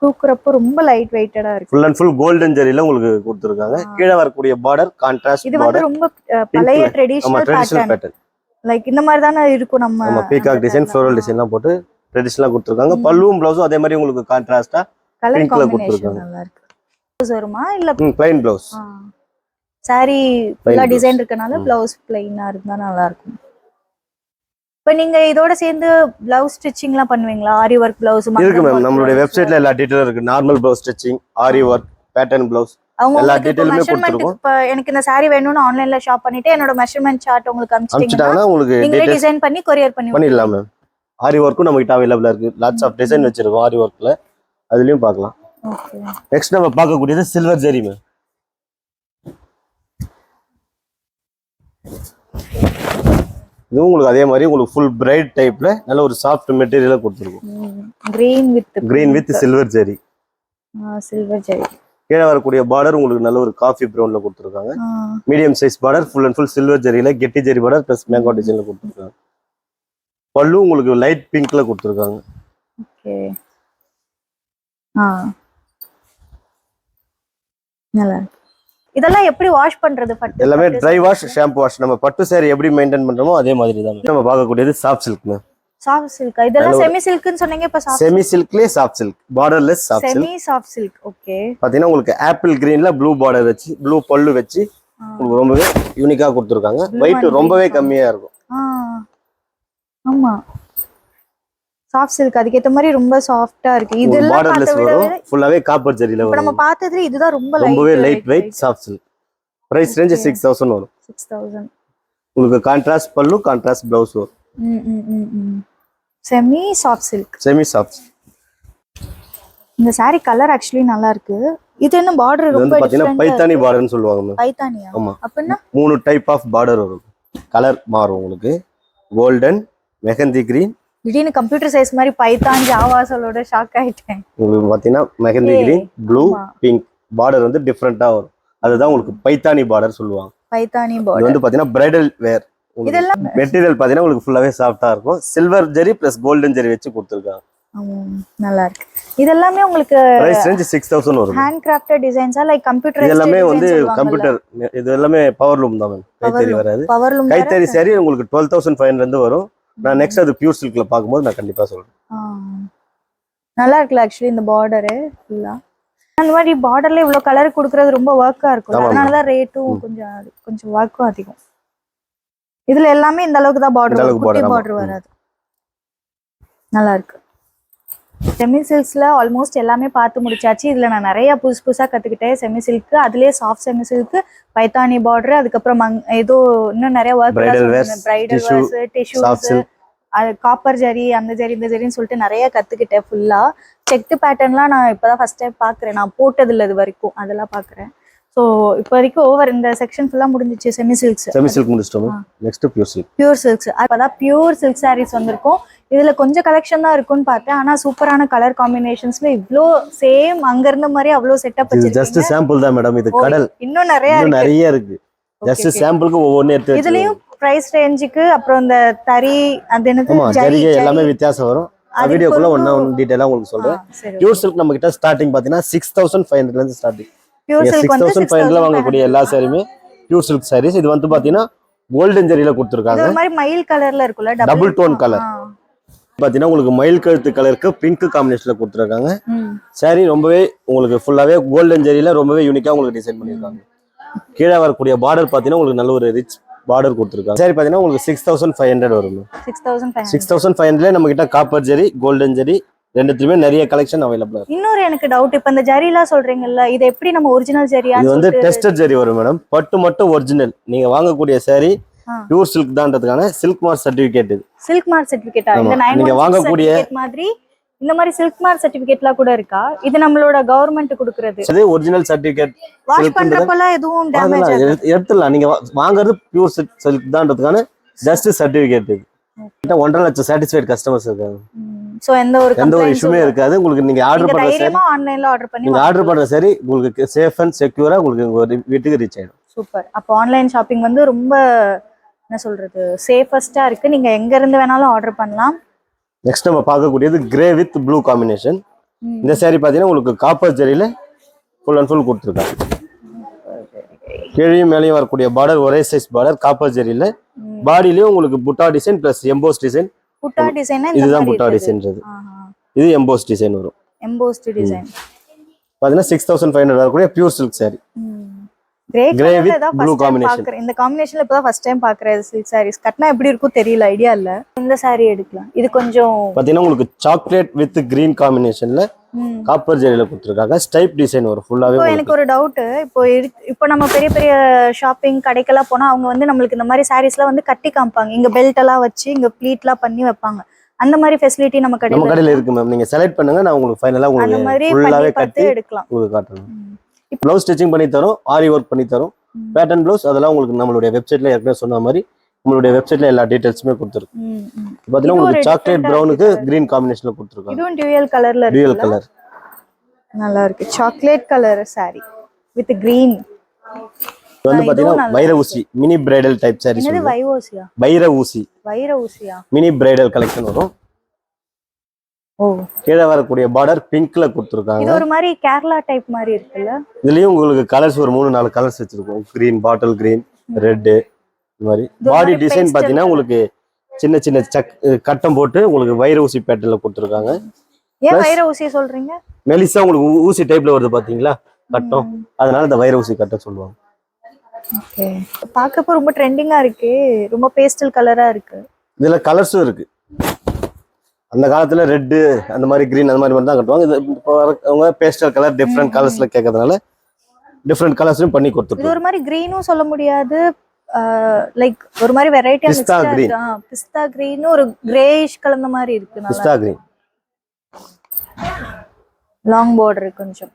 தூக்குறப்ப ரொம்ப லைட் வெயிட்டடா இருக்கு. ஃபுல் அண்ட் ஃபுல் கோல்டன் ஜெரில உங்களுக்கு கொடுத்திருக்காங்க. கீழ வரக்கூடிய பார்டர் கான்ட்ராஸ்ட் இது வந்து ரொம்ப பழைய ட்ரெடிஷனல் பேட்டர்ன். லைக் இந்த மாதிரி தான இருக்கும். நம்ம பீகாக் டிசைன், ஃப்ளோரல் டிசைன்லாம் போட்டு ட்ரெடிஷனலா கொடுத்திருக்காங்க. பல்லுவும் ப்ளவுஸும் அதே மாதிரி உங்களுக்கு கான்ட்ராஸ்டா பிங்க்ல கொடுத்திருக்காங்க. நல்லா இருக்கு. ப்ளவுஸ் வருமா இல்ல plain ப்ளவுஸ்? saree ஃபுல்லா டிசைன் இருக்கனால ப்ளவுஸ் பிளைனா இருந்தா நல்லா இருக்கும். இப்போ நீங்க இதோட சேர்ந்து ப்ளவுஸ் ஸ்டிச்சிங்லாம் பண்ணுவீங்களா? ஆரி வர்க் ப்ளவுஸ் இருக்கு மேம். நம்மளுடைய வெப்சைட்ல எல்லா டீடைலும் இருக்கு. நார்மல் ப்ளவுஸ் ஸ்டிச்சிங், ஆரி வர்க், பேட்டர்ன் ப்ளவுஸ் எல்லா டீடைலுமே கொடுத்துருக்கோம். இப்போ எனக்கு இந்த saree வேணும்னு ஆன்லைன்ல ஷாப் பண்ணிட்டு என்னோட மெஷர்மென்ட் சார்ட் உங்களுக்கு அனுப்பிச்சிட்டீங்கன்னா உங்களுக்கு நீங்களே டிசைன் பண்ணி கொரியர் பண்ணிடலாம் மேம். ஆரி வர்க்கும் நம்ம கிட்ட அவைலபிளா இருக்கு. லாட்ஸ் ஆஃப் டிசைன் வச்சிருக்கோம் ஆரி வர்க்ல, அதுலயும் பார்க்கலாம். ஓகே. நெக்ஸ்ட் நம்ம பார்க்கக்கூடியது சில்வர் ஜெரி மேம். இது உங்களுக்கு அதே மாதிரி உங்களுக்கு ஃபுல் பிரைட் டைப்ல நல்ல ஒரு சாஃப்ட் மெட்டீரியலா கொடுத்துருக்கோம். Green with silver zari. கீழே வரக்கூடிய பார்டர் உங்களுக்கு நல்ல ஒரு காஃபி ப்ரௌன்ல கொடுத்துருக்காங்க. Medium size border, full and full silver ஜெரியில கெட்டி ஜெரி பார்டர் பிளஸ் மேங்கோ டிசைன்ல கொடுத்துருக்காங்க. பல்லு உங்களுக்கு லைட் பிங்க்ல கொடுத்துருக்காங்க. ஓகே. நல்லா இதெல்லாம் எப்படி வாஷ் பண்றது பட்டு எல்லாமே ட்ரை வாஷ் ஷாம்பு வாஷ் நம்ம பட்டு saree எப்படி மெயின்டைன் பண்றோமோ அதே மாதிரி தான் நம்ம பார்க்கக்கூடியது soft silk ma'am soft silk இதெல்லாம் செமி சில்க்னு சொன்னீங்க இப்ப சாஃப்ட் செமி சில்க்லயே soft silk borderless soft silk semi soft silk okay பாத்தீங்கன்னா உங்களுக்கு ஆப்பிள் கிரீன்ல ப்ளூ பார்டர் வச்சு ப்ளூ பல்லு வச்சு உங்களுக்கு ரொம்பவே யூனிக்கா கொடுத்துருக்காங்க வெயிட் ரொம்பவே கம்மியா இருக்கும் ஆமா சாஃப்ட் சில்க் அதுக்கேத்த மாதிரி ரொம்ப சாஃப்ட்டா இருக்கு இதெல்லாம் பார்டர்லெஸ் பார்த்த விட வரும் ஃபுல்லாவே காப்பர் ஜரியில இப்ப நம்ம வரும் பார்த்ததுல இதுதான் ரொம்ப ரொம்பவே light weight soft silk price range 6000 வரும் 6000 உங்களுக்கு கான்ட்ராஸ்ட் பல்லு கான்ட்ராஸ்ட் பிளவுஸ் வரும் semi soft silk semi soft இந்த saree கலர் ஆக்சுவலி நல்லா இருக்கு இது என்ன பார்டர் இது ரொம்ப வந்து பாத்தீங்கன்னா பைத்தானி பார்டர்னு சொல்லுவாங்க மேம் பைத்தானியா ஆமா அப்படின்னா 3 டைப் ஆஃப் பார்டர் வரும் கலர் மாறும் உங்களுக்கு கோல்டன் மெஹந்தி கிரீன் திடீர்னு கம்ப்யூட்டர் சைஸ் மாதிரி பைத்தான் ஜாவா சொல்லோட ஷாக் ஆயிட்டேன் உங்களுக்கு பாத்தீங்கன்னா mehndi green blue pink border வந்து டிஃப்ரெண்டா வரும் அதுதான் உங்களுக்கு பைத்தானி பார்டர் சொல்லுவாங்க பைத்தானி இது பார்டர் வந்து பாத்தீங்கன்னா பிரைடல் வேர் இதெல்லாம் மெட்டீரியல் பாத்தீங்கன்னா உங்களுக்கு ஃபுல்லாவே சாஃப்டா இருக்கும் சில்வர் ஜெரி பிளஸ் கோல்டன் ஜெரி வச்சு கொடுத்துருக்காங்க நல்லா இருக்கு இதெல்லாமே உங்களுக்கு பிரைஸ் ரேஞ்ச் 6000 வரும் ஹேண்ட் கிராஃப்டட் டிசைன்ஸா லைக் கம்ப்யூட்டர் இது எல்லாமே வந்து கம்ப்யூட்டர் இது எல்லாமே பவர் லூம் தான் மேம் கைத்தறி வராது பவர் லூம் கைத்தறி saree உங்களுக்கு 12500 இருந்து வரும் நான் நெக்ஸ்ட் அது பியூர் சில்க்ல பாக்கும்போது நான் கண்டிப்பா சொல்றேன் நல்லா இருக்குல்ல ஆக்சுவலி இந்த பார்டரு ஃபுல்லா அந்த மாதிரி பார்டர்ல இவ்வளவு கலர் கொடுக்கறது ரொம்ப ஒர்க்கா இருக்கும் அதனாலதான் ரேட்டும் கொஞ்சம் ஒர்க்கும் அதிகம் இதுல எல்லாமே இந்த அளவுக்கு தான் பார்டர் குட்டி பார்டர் வராது நல்லா இருக்கு செமி சில்க்ஸ்ல ஆல்மோஸ்ட் எல்லாமே பார்த்து முடிச்சாச்சு இதுல நான் நிறைய புதுசா கத்துக்கிட்டேன் செமி சில்க் அதுலயே soft semi silk Paithani border அதுக்கப்புறம் ஏதோ இன்னும் நிறைய work bridal verse tissues copper zari அந்த ஜரி இந்த ஜரின்னு சொல்லிட்டு நிறைய கத்துக்கிட்டேன் ஃபுல்லா செக்டு பேட்டர்ன்லாம் நான் இப்பதான் ஃபர்ஸ்ட் டைம் பாக்குறேன் நான் போட்டது இல்லை இது வரைக்கும் அதெல்லாம் பாக்குறேன் ஸோ இப்போ வரைக்கும் ஓவர் இந்த செக்ஷன் ஃபுல்லா முடிஞ்சிச்சு செமி சில்க் முடிச்சிட்டோம் நெக்ஸ்ட் பியூர் சில்க்ஸ் அப்பதான் பியூர் சில்க் சாரீஸ் வந்திருக்கும் இதுல கொஞ்சம் கலெக்ஷன் தான் இருக்கும்னு பார்த்தேன் ஆனா சூப்பரான கலர் காம்பினேஷன்ஸ்ல இவ்ளோ சேம் அங்க இருந்த மாதிரி அவ்வளவு செட்டப் இது ஜஸ்ட் சாம்பிள் தான் மேடம் இது கடல் இன்னும் நிறைய இருக்கு ஜஸ்ட் சாம்பிளுக்கு ஒவ்வொரு எடுத்து இதுலயும் பிரைஸ் ரேஞ்சுக்கு அப்புறம் இந்த தறி அது என்னது ஜரிகை எல்லாமே வித்தியாசம் வரும் வீடியோக்குள்ள ஒண்ணா டீடைலா உங்களுக்கு சொல்றேன் பியூர் சில்க் நம்ம கிட்ட ஸ்டார்டிங் பாத்தீங்கன்னா 6500 ல இருந்து ஸ்டார்டிங் பியூர் சில்க் வந்து 6500 ல வாங்கக்கூடிய எல்லா சாரியுமே பியூர் சில்க் சாரீஸ் இது வந்து பாத்தீங்கன்னா கோல்டன் ஜரியில கொடுத்திருக்காங்க இந்த மாதிரி மயில் கலர்ல இருக்குல டபுள் டோன் கலர் பாத்தீங்கன்னா உங்களுக்கு மயில் கழுத்து கலருக்கு பிங்க் காம்பினேஷன்ல கொடுத்திருக்காங்க சாரி ரொம்பவே உங்களுக்கு ஃபுல்லாவே கோல்டன் ஜரியில ரொம்பவே யூனிக்கா உங்களுக்கு டிசைன் பண்ணிருக்காங்க கீழே வரக்கூடிய பார்டர் பாத்தீங்கன்னா உங்களுக்கு நல்ல ஒரு ரிச் பார்டர் கொடுத்திருக்காங்க சாரி பாத்தீங்கன்னா உங்களுக்கு 6500 வரும் 6500 நம்ம கிட்ட காப்பர் ஜரி கோல்டன் ஜரி ரெண்டுத்துலயுமே நிறைய கலெக்ஷன் அவைலபிளா இருக்கு இன்னொரு எனக்கு டவுட் இப்ப இந்த ஜரிலாம் சொல்றீங்கல்ல இது எப்படி நம்ம ஒரிஜினல் ஜரியா இது வந்து டெஸ்டட் ஜரி வரும் மேடம் பட்டு மட்டும் ஒரிஜினல் நீங்க வாங்கக்கூடிய சாரி பியூர் சில்க் தான்றதுக்கான சில்க் மார்க் சர்டிபிகேட் இது சில்க் மார்க் சர்டிபிகேட்டா இந்த 9 நீங்க வாங்கக்கூடிய மாதிரி இந்த மாதிரி சில்க் மார்க் சர்டிபிகேட்லாம் கூட இருக்கா இது நம்மளோட கவர்மெண்ட் கொடுக்கிறது அது ஒரிஜினல் சர்டிபிகேட் வாஷ் பண்றப்பலாம் எதுவும் டேமேஜ் எடுத்துடலாம் நீங்க வாங்குறது பியூர் சில்க் தான்றதுக்கான ஜஸ்ட் சர்டிபிகேட் இது 1.5 லட்சம் சாட்டிஸ்ஃபைட் கஸ்டமர்ஸ் இருக்காங்க சோ எந்த ஒரு இஷ்யூமே இருக்காது உங்களுக்கு நீங்க ஆர்டர் பண்ற சரி ஆன்லைன்ல ஆர்டர் பண்ணி நீங்க ஆர்டர் பண்ற சரி உங்களுக்கு சேஃப் அண்ட் செக்யூரா உங்களுக்கு வீட்டுக்கு ரீச் ஆயிடும் சூப்பர் அப்போ ஆன்லைன் ஷாப்பிங் வந்து ரொம்ப என்ன சொல்றது சேஃபஸ்டா இருக்கு நீங்க எங்க இருந்து வேணாலும் ஆர்டர் பண்ணலாம் நெக்ஸ்ட் நம்ம பார்க்கக்கூடியது கிரே வித் ப்ளூ காம்பினேஷன் இந்த சாரி பாத்தீங்கன்னா உங்களுக்கு காப்பர் ஜரியில ஃபுல் அண்ட் ஃபுல் கொடுத்துருக்காங்க கீழே மேலேயும் வரக்கூடிய பார்டர் ஒரே சைஸ் பார்டர் காப்பர் ஜரியில பாடியிலயும் உங்களுக்கு புட்டா டிசைன் பிளஸ் எம்போஸ் டிசைன் புட்டா டிசைன் இதுதான் புட்டா டிசைன்றது இது எம்போஸ் டிசைன் வரும் எம்போஸ்ட் டிசைன் பாத்தீங்கன்னா 6500 வரக்கூடிய pure silk sorry grey with blue combination இந்த காம்பினேஷன்ல இப்பதான் ஃபர்ஸ்ட் டைம் பாக்குறேன் சில்க் சாரீஸ் கட்னா எப்படி இருக்கும் தெரியல ஐடியா இல்ல இந்த சாரி எடுக்கலாம் இது கொஞ்சம் பாத்தீங்கன்னா உங்களுக்கு சாக்லேட் வித் கிரீன் காம்பினேஷன்ல காப்பர் ஜரியில கொடுத்திருக்காங்க ஸ்டைப் டிசைன் வரும் ஃபுல்லாவே எனக்கு ஒரு டவுட் இப்போ நம்ம பெரிய பெரிய ஷாப்பிங் கடைக்கெல்லாம் போனா அவங்க வந்து நம்மளுக்கு இந்த மாதிரி சாரீஸ்லாம் வந்து கட்டி காமிப்பாங்க இங்க பெல்ட் எல்லாம் வச்சு இங்க ப்ளீட்லாம் பண்ணி வைப்பாங்க அந்த மாதிரி ஃபெசிலிட்டி நம்ம கடையில இருக்கு மேம் நீங்க செலக்ட் பண்ணுங்க நான் உங்களுக்கு ஃபைனலா உங்களுக்கு ஃபுல்லாவே கட்டி எடுக்கலாம் உங்களுக்கு காட்டுறேன் ப்ளவுஸ் ஸ்டிச்சிங் பண்ணி தரோம் ஆரி ஒர்க் பண்ணி தரோம் பேட்டர்ன் ப்ளவுஸ் அதெல்லாம் உங்களுக்கு நம்மளுடைய வெப்சைட்ல ஏற்கனவே சொன்ன மாதிரி உங்களுடைய வெப்சைட்ல எல்லா டீடைல்ஸுமே கொடுத்துருக்கு பாத்தீங்கன்னா உங்களுக்கு சாக்லேட் பிரவுனுக்கு கிரீன் காம்பினேஷன்ல கொடுத்துருக்காங்க இதுவும் டுவல் கலர்ல இருக்கு டுவல் கலர் நல்லா இருக்கு chocolate colour saree with green இது வந்து பாத்தீங்கன்னா வைர ஊசி மினி பிரைடல் டைப் சாரீஸ் இது வைர ஊசியா வைர ஊசி வைர ஊசியா மினி பிரைடல் கலெக்ஷன் வரும் ஓ, கீழே வரக்கூடிய பார்டர் பிங்க்ல கொடுத்துருக்காங்க. இது ஒரு மாதிரி கேரளா டைப் மாதிரி இருக்குல்ல. இதுலயும் உங்களுக்கு கலர்ஸ் ஒரு 3-4 கலர்ஸ் வச்சிருக்கோம். கிரீன், பாட்டில் கிரீன், ரெட், இந்த மாதிரி. இது ஒரு பாடி மாதிரி டிசைன் pastel பாத்தீங்கன்னா colour. உங்களுக்கு சின்ன சின்ன கட்டம் போட்டு உங்களுக்கு வைர ஊசி பேட்டர்ல கொடுத்துருக்காங்க. ஏன் வைர ஊசியை சொல்றீங்க? மெலிசா உங்களுக்கு ஊசி டைப்ல வருது பாத்தீங்களா கட்டம், அதனால இந்த வைர ஊசி கட்டம் சொல்லுவாங்க. ஓகே, பார்க்கப்போ ரொம்ப ட்ரெண்டிங்கா இருக்கு, ரொம்ப பேஸ்டல் கலரா இருக்கு. இதுல கலர்ஸும் இருக்கு. அந்த காலத்துல ரெட்டு அந்த மாதிரி கிரீன் அந்த மாதிரி தான் கட்டுவாங்க. இது இப்போ அவங்க பேஸ்டல் கலர் டிஃப்ரெண்ட் கலர்ஸ்ல கேட்கறதுனால டிஃப்ரெண்ட் கலர்ஸும் பண்ணி இது கொடுத்துருக்கோம். ஒரு மாதிரி கிரீனும் சொல்ல முடியாது, லைக் ஒரு மாதிரி வெரைட்டியா Pista green. பிஸ்தா கிரீன், ஒரு கிரேயிஷ் கலந்த மாதிரி இருக்கு. நல்லா பிஸ்தா கிரீன். லாங் பார்டர் கொஞ்சம்.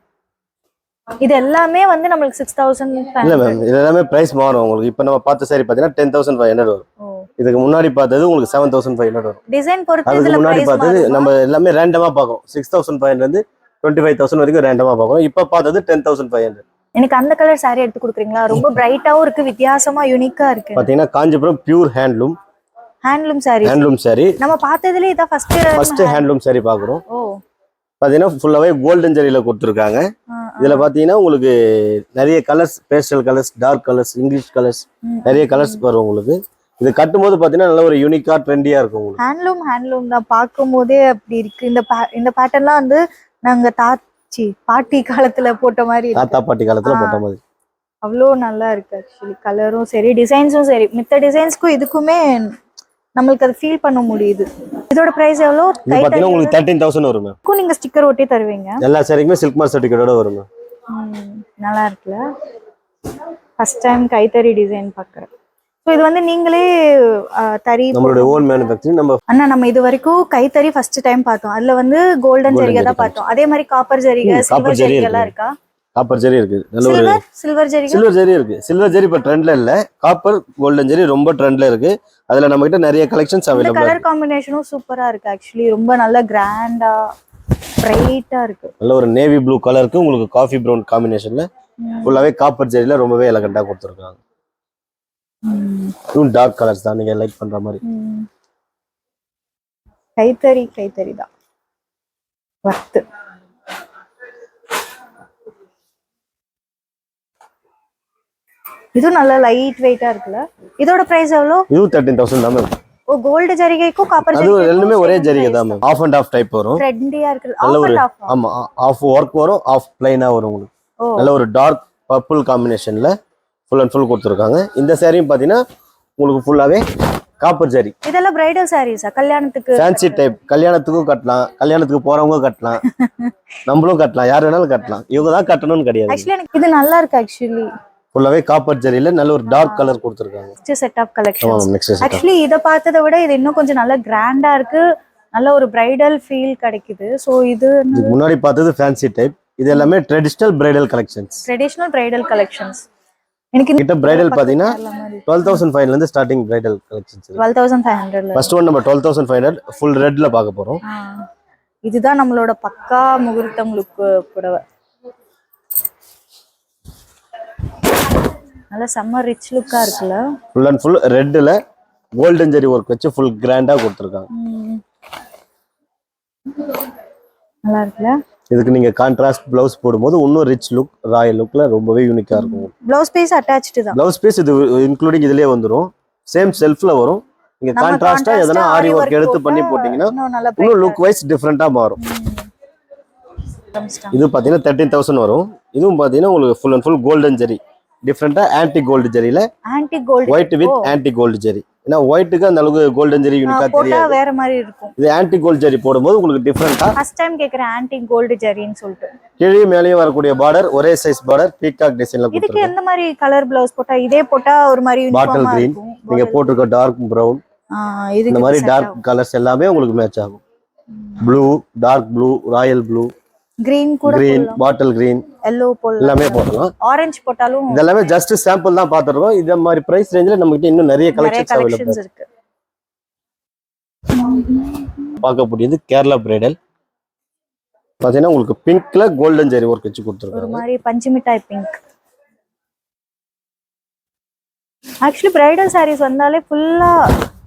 இது எல்லாமே வந்து நம்மளுக்கு இல்ல 6500. மேம், இது எல்லாமே பிரைஸ் மாறும் உங்களுக்கு. இப்போ நம்ம பார்த்த சாரி பாத்தீங்கன்னா 10,500 வரும். ஓ, இதுக்கு முன்னாடி பார்த்தது உங்களுக்கு 7,500 வரும். டிசைன் பொறுத்து அதுக்கு இதுல முன்னாடி பிரைஸ் பார்த்தது மாறுமா? நம்ம எல்லாமே ரேண்டமா பார்க்கோம். 6,500 இருந்து 25,000 வரைக்கும் ரேண்டமா பார்க்கணும். இப்போ பார்த்தது 10,500. எனக்கு அந்த கலர் saree எடுத்து கொடுக்குறீங்களா? ரொம்ப பிரைட்டாவும் இருக்கு, வித்தியாசமா யூனிக்கா இருக்கு. பாத்தீங்கன்னா Kanchipuram pure handloom handloom sorry. Sorry. நம்ம பார்த்ததுல இதான் ஃபர்ஸ்ட் ஹேண்ட்லூம் சாரி பாக்குறோம். ஓ, பாத்தீங்கன்னா ஃபுல்லாவே கோல்டன் ஜரியில கொடுத்துருக்காங்க. இதுல பாத்தீங்கன்னா உங்களுக்கு நிறைய colours, pastel colours, dark colours, English colours, நிறைய கலர்ஸ் வரும் உங்களுக்கு. இது கட்டும்போது பாத்தீங்கன்னா நல்ல ஒரு யூனிக்கா ட்ரெண்டியா இருக்கும் உங்களுக்கு. ஹேண்ட்லூம் தான் பார்க்கும் போதே அப்படி இருக்கு. இந்த பேட்டர்ன்லாம் வந்து நாங்க பாட்டி காலத்துல போட்ட மாதிரி இருக்கு. தாத்தா பாட்டி காலத்துல போட்ட மாதிரி. அவ்வளோ நல்லா இருக்கு ஆக்சுவலி. கலரும் சரி, டிசைன்ஸும் சரி, மித்த டிசைன்ஸ்க்கும் இதுக்குமே நம்மளுக்கு அது ஃபீல் பண்ண முடியுது. இதோட பிரைஸ் எவ்வளோ? இது பாத்தீங்கன்னா உங்களுக்கு 13,000 வரும் மேம். நீங்க ஸ்டிக்கர் ஒட்டி தருவீங்க? எல்லா சாரிக்குமே சில்க் மார்க் சர்டிஃபிகேட்டோட வரும் மேம். நல்லா இருக்குல்ல. ஃபர்ஸ்ட் டைம் கைத்தறி டிசைன் பார்க்குறேன். ஸோ இது வந்து நீங்களே தறி நம்மளுடைய ஓன் மேனுஃபேக்சரிங். நம்ம இது வரைக்கும் கைத்தறி ஃபர்ஸ்ட் டைம் பார்த்தோம். அதுல வந்து கோல்டன் ஜரிகை தான் பார்த்தோம். அதே மாதிரி காப்பர் ஜரிகை, சில்வர் ஜரிகை எல்லாம் இருக்கா? காப்பர் ஜரி இருக்கு. நல்ல ஒரு சில்வர் ஜரிகை. சில்வர் ஜரி இருக்கு. சில்வர் ஜரி இப்ப ட்ரெண்ட்ல இல்ல, காப்பர் கோல்டன் ஜரி ரொம்ப ட்ரெண்ட்ல இருக்கு. அதுல நம்ம கிட்ட நிறைய கலெக்ஷன்ஸ் இந்த அவைலபிள். கலர் காம்பினேஷனும் சூப்பரா இருக்கு ஆக்சுவலி. ரொம்ப நல்ல கிராண்டா பிரைட்டா இருக்கு. நல்ல ஒரு நேவி ப்ளூ கலருக்கு உங்களுக்கு காஃபி ப்ரௌன் காம்பினேஷன்ல ஃபுல்லாவே காப்பர் ஜரியில ரொம்பவே எலகண்டா கொடுத்துருக்காங்க. இதுவும் டார்க் கலர்ஸ் தான் நீங்க லைக் பண்ற மாதிரி. கைத்தறி தான் வர்த்து. இது நல்ல லைட் வெயிட்டா இருக்குல்ல. இதோட பிரைஸ் எவ்வளோ? இதுவும் 13,000 தான் மேம். ஓ, கோல்டு ஜரிகைக்கும் காப்பர் அது ஜரிகைக்கும் எல்லாமே ஒரே ஜரிகை தான் ma'am. Half and half type வரும். ட்ரெண்டியா இருக்கு. நல்ல ஆஃப் ஒரு அண்ட் ஆஃப். ஆமா, ஆஃப் ஒர்க் வரும், ஆஃப் பிளைனா வரும் உங்களுக்கு. ஓ, நல்ல ஒரு டார்க் பர்பிள் காம்பினேஷன்ல ஃபுல் அண்ட் ஃபுல் கொடுத்துருக்காங்க. இந்த சாரியும் பாத்தீங்கன்னா உங்களுக்கு ஃபுல்லாவே காப்பர் ஜரி. இதெல்லாம் பிரைடல் சாரீஸா? கல்யாணத்துக்கு ஃபேன்சி டைப். கல்யாணத்துக்கும் கட்டலாம், கல்யாணத்துக்கு போறவங்க கட்டலாம், நம்மளும் கட்டலாம், யார் வேணாலும் கட்டலாம். இவங்க தான் கட்டணும்னு கிடையாது. ஆக்சுவலி எனக்கு இது நல்லா இருக்கு ஆக்சுவலி. ஃபுல்லாவே காப்பர் ஜரியில நல்ல ஒரு டார்க் கலர் கொடுத்துருக்காங்க. Next set of collections. Next set. Actually இத பார்த்ததை விட இது இன்னும் கொஞ்சம் நல்ல கிராண்டா இருக்கு. நல்ல ஒரு பிரைடல் ஃபீல் கிடைக்குது. சோ இது இதுக்கு முன்னாடி பார்த்தது ஃபேன்சி டைப். இது எல்லாமே traditional bridal collections. Traditional bridal collections. எனக்கு கிட்ட பிரைடல் பாத்தீங்கன்னா 12,500 ல இருந்து starting bridal collections. 12,500. First one நம்ம 12,500 ஃபுல் ரெட்ல பார்க்க போறோம். இதுதான் நம்மளோட பக்கா முகூர்த்தம் லுக் புடவை. நல்ல செம்ம ரிச் லுக்கா இருக்குல்ல. ஃபுல் அண்ட் ஃபுல் ரெட்ல கோல்டன் ஜரி ஒர்க் வச்சு ஃபுல் கிராண்டா கொடுத்துருக்காங்க. நல்லா இருக்குல்ல. இதுக்கு நீங்க கான்ட்ராஸ்ட் பிளவுஸ் போடும்போது இன்னும் ரிச் லுக், ராயல் லுக்ல ரொம்பவே யூனிக்கா இருக்கும். ப்ளவுஸ் பீஸ் அட்டாச்டு தான். ப்ளவுஸ் பீஸ் இது இன்க்ளூடிங் இதுலயே வந்துரும். சேம் செல்ஃப்ல வரும். நீங்க கான்ட்ராஸ்டா எதனா ஆரி ஒர்க் எடுத்து பண்ணி போட்டீங்கன்னா இன்னும் லுக் வைஸ் டிஃபரெண்டா மாறும். இது பாத்தீங்கன்னா 13,000 வரும். இதுவும் பாத்தீங்கன்னா உங்களுக்கு full and full golden zari. டிஃபரெண்டா ஆன்டி கோல்டு ஜரியில antique gold white with antique gold zari. ஏன்னா ஒயிட்டுக்கு அந்த அளவுக்கு கோல்டன் ஜரி யூனிக்கா தெரியாது, வேற மாதிரி இருக்கும். இது ஆன்டி கோல்டு ஜரி போடும்போது உங்களுக்கு டிஃபரெண்டா. ஃபர்ஸ்ட் டைம் கேக்குறேன் ஆன்டி கோல்டு ஜரின்னு சொல்லிட்டு. கீழே மேலேயே வரக்கூடிய பார்டர் ஒரே சைஸ் பார்டர் பீகாக் டிசைன்ல இதுக்கு கொடுத்திருக்காங்க. எந்த மாதிரி கலர் பிளவுஸ் போட்டா? இதே போட்டா ஒரு மாதிரி பாட்டில் யூனிஃபார்மா கிரீன், இருக்கும். நீங்க போட்டிருக்க டார்க் பிரவுன், இந்த மாதிரி டார்க் கலர்ஸ் எல்லாமே உங்களுக்கு மேட்ச் ஆகும். Blue, dark blue, royal blue, green கூட கிரீன், பாட்டில் கிரீன், எல்லோ போடலாம், எல்லாமே போடலாம். ஆரஞ்சு போட்டாலும். இதெல்லாமே ஜஸ்ட் சாம்பிள் தான் பாத்துறோம். இந்த மாதிரி பிரைஸ் ரேஞ்சில நம்ம கிட்ட இன்னும் நிறைய கலெக்ஷன்ஸ் அவைலபிள் இருக்கு. பார்க்க முடியுது கேரளா பிரைடல். பாத்தீங்கன்னா உங்களுக்கு பிங்க்ல கோல்டன் ஜெரி ஒர்க் வச்சு கொடுத்துருக்காங்க. ஒரு மாதிரி பஞ்சு மிட்டாய் பிங்க். ஆக்சுவலி பிரைடல் சாரீஸ் வந்தாலே ஃபுல்லா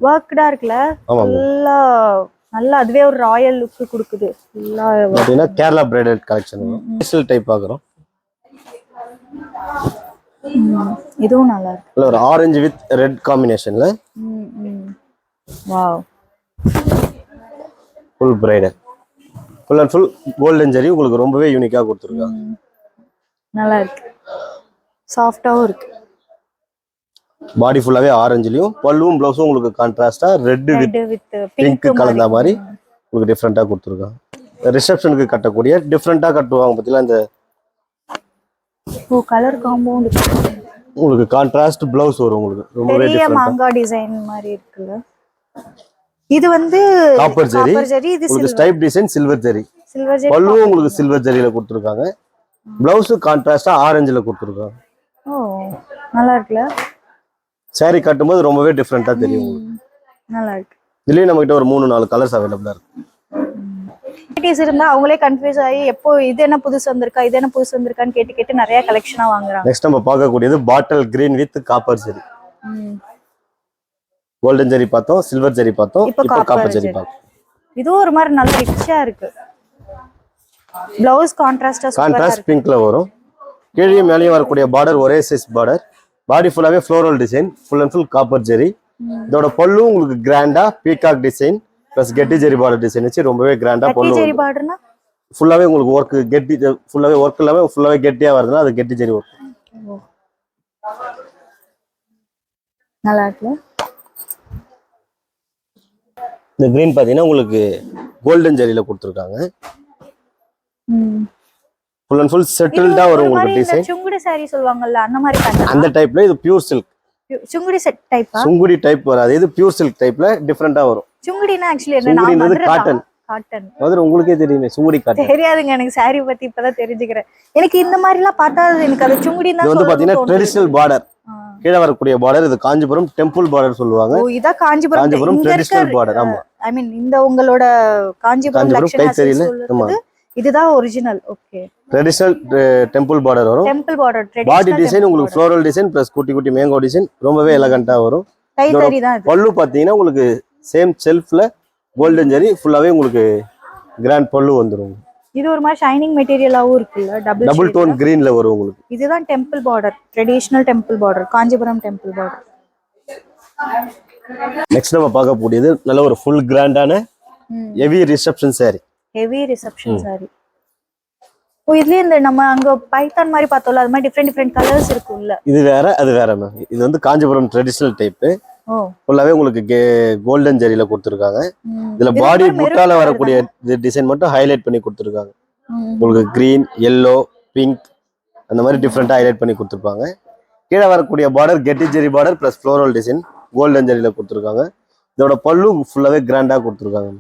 வர்க்டா இருக்குல, ஃபுல்லா நல்லா அதுவே ஒரு ராயல் லுக் கொடுக்குது ஃபுல்லா. பாத்தீங்கன்னா Kerala bridal collection digital type பார்க்குறோம். இதுவும் நல்லா இருக்கு. ஒரு ஆரஞ்சு வித் ரெட் காம்பினேஷன்ல wow. Full bridal full and full golden zari உங்களுக்கு ரொம்பவே யூனிக்கா கொடுத்துருக்காங்க. நல்லா இருக்கு, சாஃப்டாவும் இருக்கு. பாடி ஃபுல்லாவே ஆரஞ்சுலயும் பல்லுவும் பிளவுஸும் உங்களுக்கு கான்ட்ராஸ்டா ரெட் வித் பிங்க் கலந்த மாதிரி உங்களுக்கு டிஃப்ரெண்டா கொடுத்துருக்காங்க. ரிசப்ஷனுக்கு கட்டக்கூடிய டிஃப்ரெண்டா கட்டுவாங்க பார்த்தீங்களா, இந்த கலர் காம்பவுண்ட் உங்களுக்கு கான்ட்ராஸ்ட் பிளவுஸ் வரும் உங்களுக்கு ரொம்பவே பெரிய டிஃப்ரெண்டா. மாங்கா டிசைன் மாதிரி இருக்குல்ல. இது வந்து காப்பர் ஜரி, இது உங்களுக்கு stripe design silver zari. Silver zari பல்லுவும் உங்களுக்கு சில்வர் ஜரியில கொடுத்துருக்காங்க. பிளவுஸ் கான்ட்ராஸ்டா ஆரஞ்சுல கொடுத்துருக்காங்க. ஓ நல்லா இருக்குல்ல. சாரி கட்டும்போது ரொம்பவே டிஃப்ரெண்டா தெரியும் உங்களுக்கு. நல்லா இருக்கு. இதுலயும் நம்ம கிட்ட ஒரு 3-4 கலர்ஸ் அவைலபிளா இருக்கு. குவாலிட்டிஸ் இருந்தா அவங்களே கன்ஃபியூஸ் ஆகி எப்போ இது என்ன புதுசு வந்திருக்கா இது என்ன புதுசு வந்திருக்கான்னு கேட்டு கேட்டு நிறைய கலெக்ஷனா வாங்குறாங்க. நெக்ஸ்ட் நம்ம பார்க்கக்கூடியது bottle green with copper zari. Golden zari பார்த்தோம், சில்வர் ஜரி பார்த்தோம், இப்போ காப்பர் ஜரி பார்த்தோம். இதுவும் ஒரு மாதிரி நல்ல ரிச்சா இருக்கு. பிளவுஸ் கான்ட்ராஸ்ட் பிங்க்ல வரும். கீழே மேலேயும் வரக்கூடிய பார்டர் ஒரே சைஸ் பார்டர். பாடி ஃபுல்லாவே floral design, full and full copper zari. இதோட பல்லு உங்களுக்கு கிராண்டா பீகாக் டிசைன் பிளஸ் கெட்டி ஜரி பார்டர் டிசைன் வச்சு ரொம்பவே கிராண்டா பல்லு. ஜரி பார்டர்னா ஃபுல்லாவே உங்களுக்கு ஒர்க் கெட்டி ஃபுல்லாவே ஒர்க் இல்லாம ஃபுல்லாவே கெட்டியா வருதுன்னா அது கெட்டி ஜரி ஒர்க். நல்லா இருக்கு. இந்த கிரீன் பாத்தீங்கன்னா உங்களுக்கு கோல்டன் ஜரியில கொடுத்துருக்காங்க. ஃபுல் அண்ட் ஃபுல் செட்டில்டா வரும் உங்களுக்கு டிசைன். சுங்குடி saree சொல்வாங்கல்ல அந்த மாதிரி பேட்டர்ன். அந்த டைப்ல இது பியூர் சில்க். சுங்குடி செட் டைப்பா? சுங்குடி டைப் வராது, இது பியூர் சில்க் டைப்ல டிஃபரெண்டா வரும். சுங்குடினா एक्चुअली என்ன? சுங்குடின்றது காட்டன். காட்டன். அது உங்களுக்கே தெரியுமே சுங்குடி காட்டன். தெரியாதுங்க, எனக்கு saree பத்தி இப்பதான் தெரிஞ்சுக்கிறேன். எனக்கு இந்த மாதிரிலாம் பார்த்தா எனக்கு அது சுங்குடி தான். இது வந்து பாத்தீங்கன்னா ட்ரெடிஷனல் பார்டர். கீழ வரக்கூடிய பார்டர் இது காஞ்சிபுரம் டெம்பிள் பார்டர் சொல்லுவாங்க. ஓ இத காஞ்சிபுரம் ட்ரெடிஷனல் பார்டர். ஆமா, ஐ மீன் இந்த உங்களோட காஞ்சிபுரம் லக்ஷ்மி சொல்றது இதுதான் ஒரிஜினல். ஓகே, ட்ரெடிஷனல் டெம்பிள் பார்டர் வரும். Temple border traditional body design உங்களுக்கு ஃப்ளோரல் டிசைன் பிளஸ் குட்டி குட்டி மேங்கோ டிசைன் ரொம்பவே எலகண்டா வரும். கைத்தறி தான் இது. பல்லு பாத்தீங்கன்னா உங்களுக்கு சேம் செல்ஃப்ல கோல்டன் ஜரி ஃபுல்லாவே உங்களுக்கு கிராண்ட் பல்லு வந்துரும். இது ஒரு மாதிரி ஷைனிங் மெட்டீரியலாவும் இருக்குல்ல, டபுள் டோன் கிரீன்ல வரும் உங்களுக்கு. இதுதான் temple border, traditional temple border, Kanchipuram temple border. Next நம்ம பார்க்க கூடியது நல்ல ஒரு ஃபுல் கிராண்டான heavy reception saree. Heavy reception saree. ஓ இதுலயே இந்த நம்ம அங்க பைத்தான் மாதிரி பார்த்தோம்ல அது மாதிரி டிஃபரெண்ட் கலர்ஸ் இருக்குல்ல. இது வேற அது வேற மேம். இது வந்து காஞ்சிபுரம் ட்ரெடிஷனல் டைப். ஓ ஃபுல்லாவே உங்களுக்கு கோல்டன் ஜரியில கொடுத்துருக்காங்க. இதுல பாடி புட்டால வரக்கூடிய டிசைன் மட்டும் ஹைலைட் பண்ணி கொடுத்துருக்காங்க. உங்களுக்கு கிரீன், yellow, பிங்க் அந்த மாதிரி டிஃப்ரெண்டா ஹைலைட் பண்ணி கொடுத்துருப்பாங்க. கீழே வரக்கூடிய பார்டர் கெட்டி zari border plus floral design golden ஜரியில கொடுத்துருக்காங்க. இதோட பல்லு ஃபுல்லாவே கிராண்டா கொடுத்துருக்காங்க.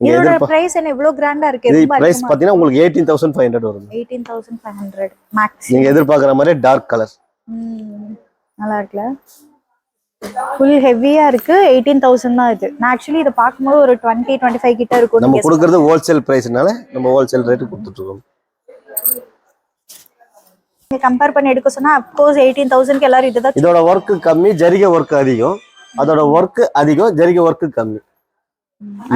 இதோட பிரைஸ் என்ன இவ்ளோ கிராண்டா இருக்கு? இது பிரைஸ் பாத்தீங்கன்னா உங்களுக்கு 18,500 வரும். 18,500 மேக்ஸ். நீங்க எதிர்பார்க்குற மாதிரி டார்க் கலர். நல்லா இருக்குல, ஃபுல் ஹெவியா இருக்கு. 18,000 தான் இது. நான் एक्चुअली இத பாக்கும்போது ஒரு 20-25 கிட்ட இருக்கும். நம்ம கொடுக்கிறது ஹோல்சேல் பிரைஸ்னால நம்ம ஹோல்சேல் ரேட் கொடுத்துட்டு இருக்கோம். நீங்க கம்பேர் பண்ணி எடுக்க சொன்னா of course 18,000 க்கு எல்லாரும் இதுதான். இதோட வர்க் கம்மி, ஜரிகை வர்க் அதிகம். அதோட வர்க் அதிகம், ஜரிகை வர்க் கம்மி.